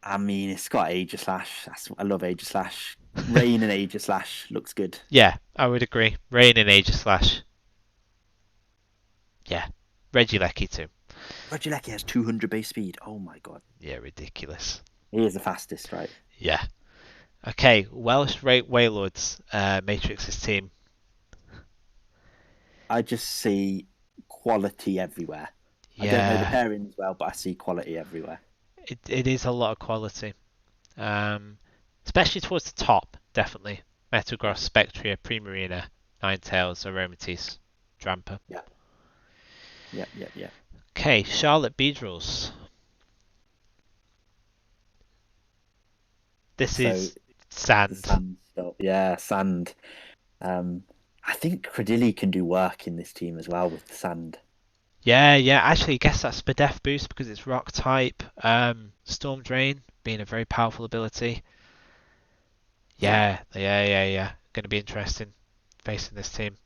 I mean, it's got Aegislash. I love Aegislash. Rain and Aegislash looks good. Yeah, I would agree. Rain and Aegislash. Yeah. Regieleki too. Regieleki has 200 base speed. Oh my god. Yeah, ridiculous. He is the fastest, right? Yeah. Okay, Welsh Rate Wailords, Matrix's team. I just see quality everywhere. I don't know the Yeah, pairings well, but I see quality everywhere. it is a lot of quality. Um, especially towards the top, definitely. Metagross, Spectria, Primarina, Ninetales, Aromatisse, Drampa. Yeah. Yeah. Yeah. Yeah. Okay, Charlotte Beedrills. This So is the sand. sand stuff. Yeah, sand. I think Credilli can do work in this team as well with the sand. Yeah, yeah. Actually, I guess that's Spadef boost because it's rock type. Storm Drain being a very powerful ability. Yeah. Yeah. Going to be interesting facing this team.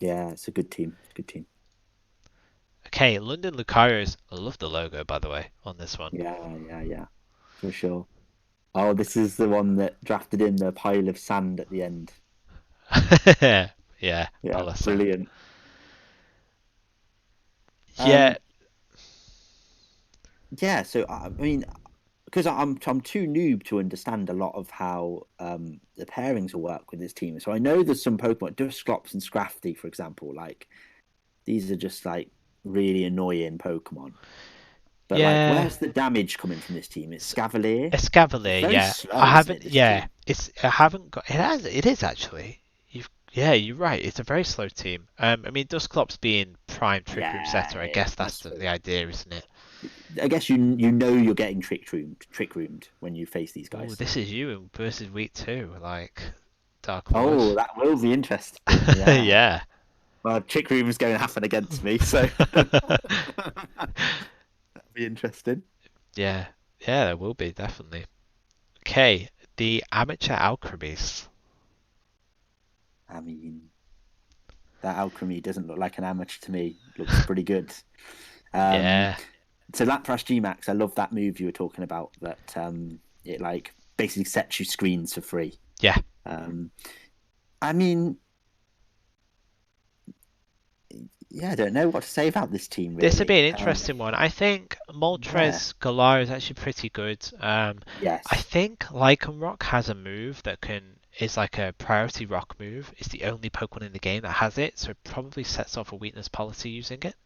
Yeah, it's a good team. It's a good team. Okay, London Lucarios. I love the logo, by the way, on this one. Yeah, for sure. Oh, this is the one that drafted in the pile of sand at the end. Yeah, Yeah, Palasa. brilliant. Yeah, Yeah. So I mean, because I'm too noob to understand a lot of how the pairings will work with this team. So I know there's some Pokemon, Dusclops and Scrafty, for example. Like these are just like really annoying Pokemon. But like, yeah. where's the damage coming from this team? It's S- Scavalier. It's Escavalier, very yeah. slow, I isn't haven't. it? This Yeah, team. I haven't got. It has. It is actually. Yeah, you're right. It's a very slow team. I mean, Dusclops being prime Trick Room Yeah, setter. I guess that's that's the idea, isn't it? I guess you know you're getting trick roomed when you face these Oh, guys. this is you versus week two, like Dark Oh, Lord. that will be interesting. Yeah. Yeah. Well, trick room is going to happen against me, so that'll be interesting. Yeah, yeah, there will be definitely. Okay, the amateur alchemies. I mean, that alchemy doesn't look like an amateur to me. It looks pretty good. Um, Yeah, so Lapras Gmax, I love that move you were talking about. That it like basically sets you screens for free. yeah. Um, I mean, yeah, I don't know what to say about this team This would really. be an interesting one. I think Yeah, Moltres Galar is actually pretty good. I yes, think Lycanroc has a move that is like a priority rock move. It's the only Pokemon in the game that has it, so it probably sets off a weakness policy using it.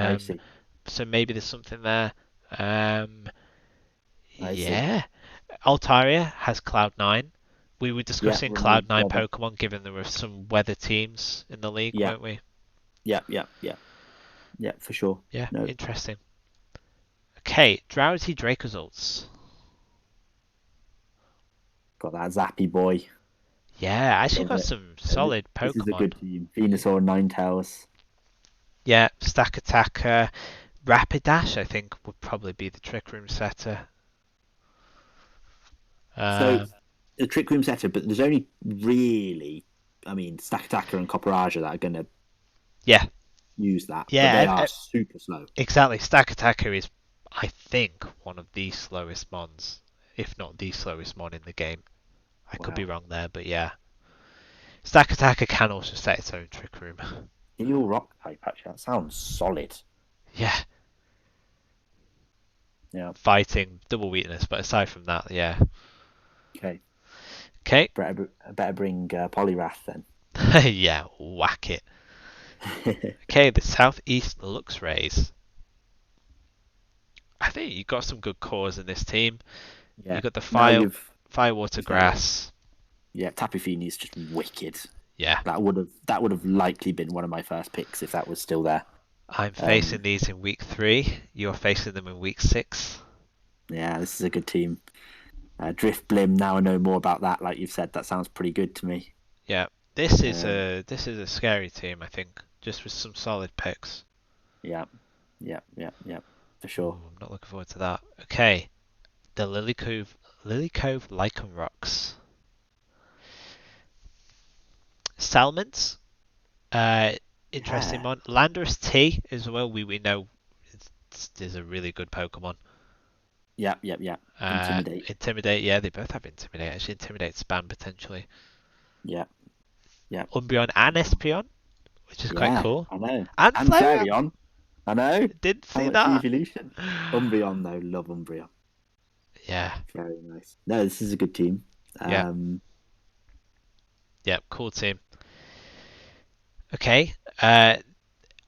I Um, see, so maybe there's something there. Um, I see. yeah. Altaria has Cloud9. We were Yeah, discussing remove Cloud9 weather. Pokemon given there were some weather teams in the league, Yeah, weren't we? yeah, for sure. Yeah, No, interesting. Okay, Drowsy Dracozolt. got that Zappy boy. Yeah, actually Love got it. some solid This is a Pokemon. good team. Venusaur, Ninetales. Yeah, Stack Attacker, Rapidash, I think would probably be the Trick Room setter. So Um, the Trick Room setter, but there's only really, I mean, Stack Attacker and Copperaja that are going to yeah, use that, but they yeah, are super slow. exactly. Stack Attacker is, I think, one of the slowest mons, if not the slowest mon in the game. I could be Wow. wrong there, but yeah. Stack Attacker can also set its own Trick Room. Heal Rock type, actually. That sounds solid. Yeah, Yeah. fighting, double weakness, but aside from that, yeah. Okay. Okay, Better bring Poliwrath then. yeah, whack it. Okay, the Southeast Lux Rays. I think you got some good cores in this team. You Yeah. got the Now fire, water, you've said it. grass. Yeah, Tapu Fini is just wicked. Yeah, That would have likely been one of my first picks if that was still there. I'm Um, facing these in week 3. You're facing them in week 6. yeah, this is a good team. Drift Blim. Now I know more about that. Like you've said, that sounds pretty good to me. Yeah, this is Um, a scary team. I think just with some solid picks. yeah, yeah, for Ooh, sure. I'm not looking forward to that. Okay, the Lily Cove Lycan Rocks. Salmons. Uh, Interesting Yeah, one. Landorus T as well. We know is a really good Pokemon. yeah. Intimidate. Intimidate, yeah, they both have Intimidate. Actually, Intimidate Span potentially. Yeah, yeah, Umbreon and Espeon, which is quite yeah. cool. I know. And And Flareon. Flareon. I know. Didn't How see much that. evolution? Umbreon though, love Umbreon. Yeah, Very nice. No, this is a good team. yeah, Um, yeah. Cool team. Okay.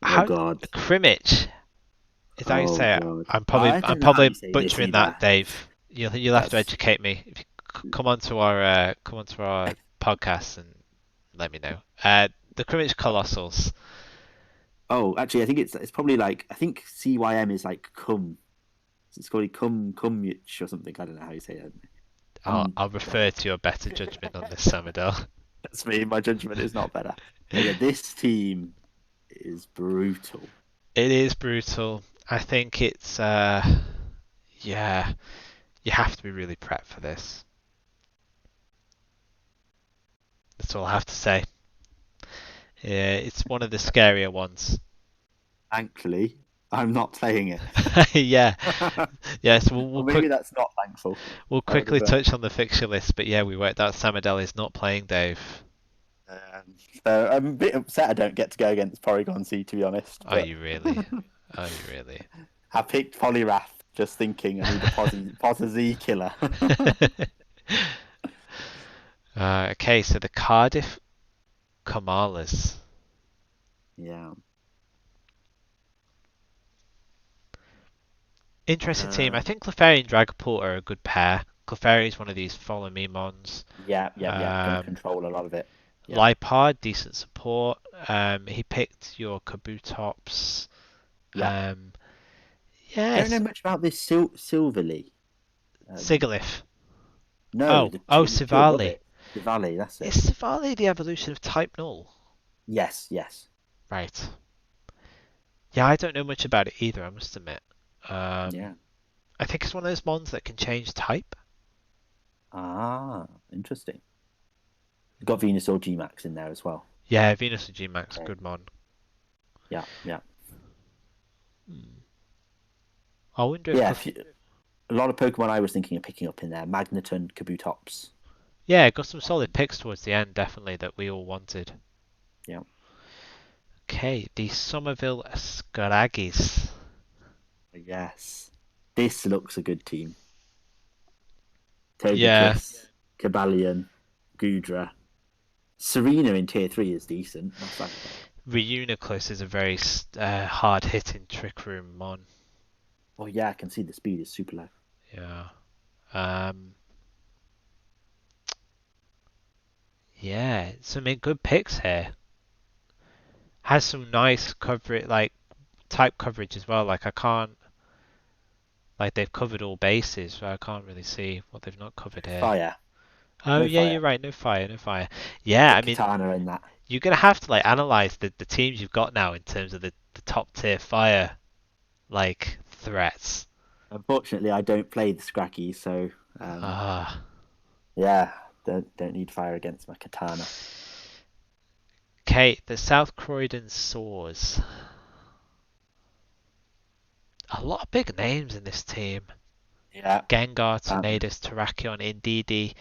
oh How god. Crimmage? Is that how you Oh say it? god. I'm I I'm don't know how probably you say this butchering either. that, Dave. You'll have to That's educate me come on to our podcast and let me know. The Crimmage Colossals. Oh, actually, I think it's probably like I think CYM is like cum. It's called cum or something. I don't know how you say it. I'll refer to your better judgment on this, Samadel. That's me. My judgment is not better. But yeah, this team is brutal. It is brutal. I think it's yeah, you have to be really prepped for this. That's all I have to say. Yeah, it's one of the scarier ones. Thankfully, I'm not playing it. Yeah, yes. Or maybe that's not thankful. We'll I would quickly have, touch on the fixture list, but yeah, we worked out Samadel is not playing Dave. so I'm a bit upset I don't get to go against Porygon C, to be honest. Are you really? Are you really? I picked Poliwrath just thinking I need a Poza Z killer. Okay, so the Cardiff Kamalas. Yeah. Interesting team. I think Clefairy and Dragapult are a good pair. Clefairy is one of these follow me mons. Yeah. Gonna control a lot of it. Yeah. Lipard, decent support. He picked your Kabutops. Yeah. Yes. I don't know much about this Silverly. Sigalith. No. Sivali. Sivali, that's it. Is Sivali the evolution of Type Null? Yes. Right. Yeah, I don't know much about it either, I must admit. Yeah. I think it's one of those mons that can change type. Ah, interesting. We've got Venusaur Gmax in there as well. Yeah, Venusaur Gmax, Okay. good mon. Yeah. I wonder if... A lot of Pokemon I was thinking of picking up in there. Magneton, Kabutops. Yeah, got some solid picks towards the end, definitely, that we all wanted. Yeah. Okay, the Somerville Scraggys. Yes. This looks a good team. Togekiss, Yeah. Kabalion, Goodra. Serena in tier 3 is decent. Reuniclus is a very hard-hitting Trick Room mon. Oh yeah, I can see the speed is super low. Yeah. Yeah, some good picks here. Has some nice coverage, like type coverage as well. Like they've covered all bases, so I can't really see what they've not covered here. Fire. Oh No yeah, fire. you're right. No fire. Yeah, I mean, Katana in that. you're gonna have to analyze the teams you've got now in terms of the top tier fire threats. Unfortunately, I don't play the Scraggy, so yeah, don't need fire against my Katana. Okay, the South Croydon Saws. A lot of big names in this team. Yeah. Gengar, Tornadus, Terrakion, Indeedee,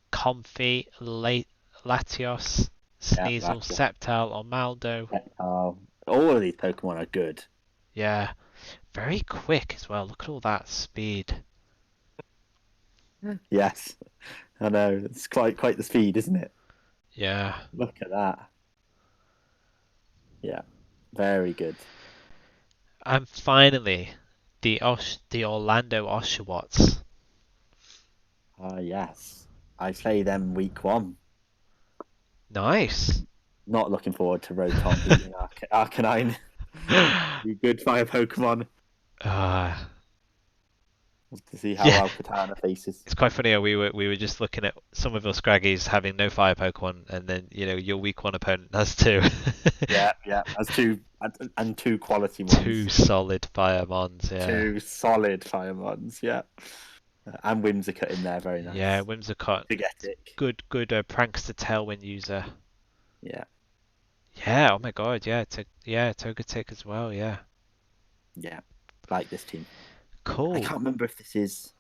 Comfy, Latios, Sneasel, Sceptile, Omaldo. All of these Pokemon are good. Yeah. Very quick as well. Look at all that speed. Yes. I know. It's quite the speed, isn't it? Yeah. Look at that. Yeah. Very good. And finally, the Orlando Oshawots. Yes. I play them week 1. Nice. Not looking forward to Rotom beating Arcanine. You good fire Pokemon. To see how well Katana faces. It's quite funny how we were just looking at some of your Scraggies having no fire Pokemon, and then your week 1 opponent has 2. yeah, has 2 and 2 quality ones. 2 solid fire mons, yeah. 2 solid fire mons, yeah. And Whimsicott in there, very nice. Yeah, Whimsicott. Good prankster Tailwind user. Yeah. Yeah, oh my god, yeah, Togetic as well, yeah. Yeah, like this team. Cool. I can't remember if this is...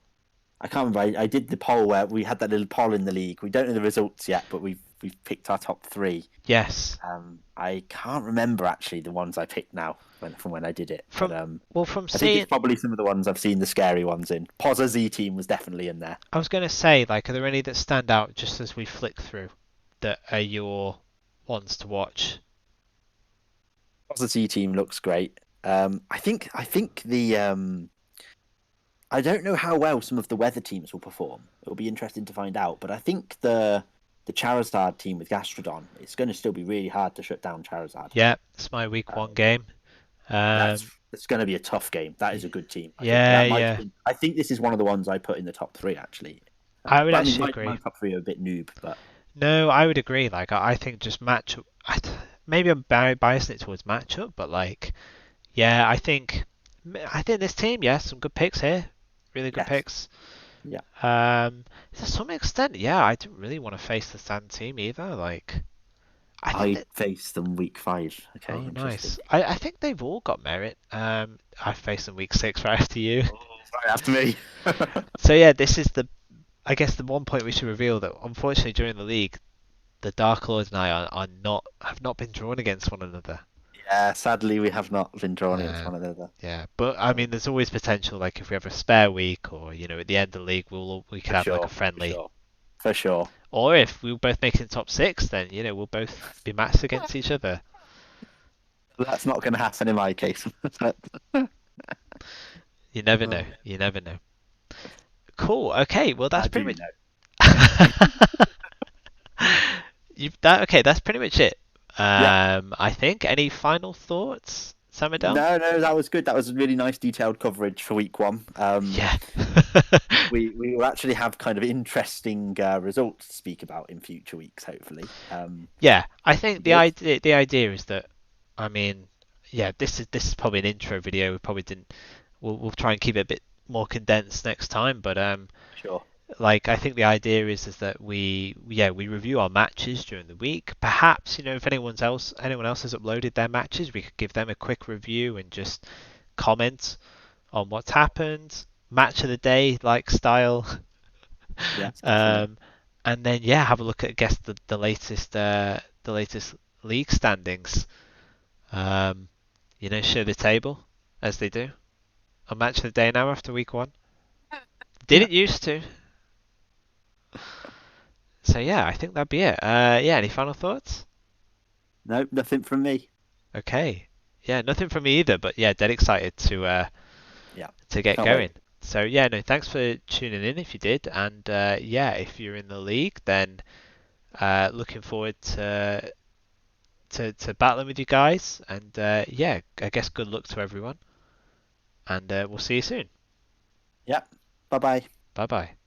I can't remember. I did the poll where we had that little poll in the league. We don't know the results yet, but we've picked our top 3. Yes. I can't remember actually the ones I picked now from when I did it. I think it's probably some of the ones I've seen the scary ones in. Poza Z team was definitely in there. I was going to say, are there any that stand out just as we flick through that are your ones to watch? Poza Z team looks great. I think the I don't know how well some of the weather teams will perform. It'll be interesting to find out. But I think the Charizard team with Gastrodon, it's going to still be really hard to shut down Charizard. Yeah, it's my week one game. That's Um, it's going to be a tough game. That is a good team. I think yeah, that might have yeah. been. I think this is one of the ones I put in the top three actually. I would But I mean, actually my agree. top three are a bit noob, but No, I would agree. Like, I think just matchup. Maybe I'm biasing it towards matchup, but like, yeah, I think this team, yeah, some good picks here, really good yes, picks. yeah. To some extent, yeah, I didn't really want to face the Sand team either. Like, I think I that. faced them week 5. Okay, Oh, interesting. nice. I think they've all got merit. I faced them week 6 right after you. Oh, sorry, after me. So yeah, this is I guess the one point we should reveal that unfortunately during the league, the Dark Lord and I have not been drawn against one another. Yeah, sadly, we have not been drawn against one Um, another. yeah, but I mean, there's always potential. Like if we have a spare week, or at the end of the league, we could For have like a sure, for friendly. sure, for sure. Or if we both make it in top 6, then we'll both be matched against each other. That's not going to happen in my case. You never know. You never know. Cool. Okay. Well, that's I pretty do much. know. Okay. That's pretty much it. Yeah. I think. Any final thoughts, Samadel? No, no, that was good. That was really nice detailed coverage for week 1. Yeah. We will actually have kind of interesting results to speak about in future weeks, hopefully. Yeah. I think the Good. idea is that. I mean, yeah. This is probably an intro video. We probably didn't. We'll try and keep it a bit more condensed next time, but Sure. like I think the idea is that we review our matches during the week. Perhaps if anyone else has uploaded their matches, we could give them a quick review and just comment on what's happened, match of the day like style, Yes, definitely. um, and then yeah, have a look at I guess the latest league standings. Um, show the table as they do on match of the day now after week one. Yeah. Didn't used to. So yeah, I think that'd be it. Yeah, any final thoughts? No, nothing from me. Okay. Yeah, nothing from me either, but yeah, dead excited Yeah. to get Can't wait. going. So yeah, no, thanks for tuning in if you did, and yeah, if you're in the league, then looking forward to battling with you guys, and yeah, I guess good luck to everyone, and we'll see you soon. Yeah. Bye bye. Bye bye.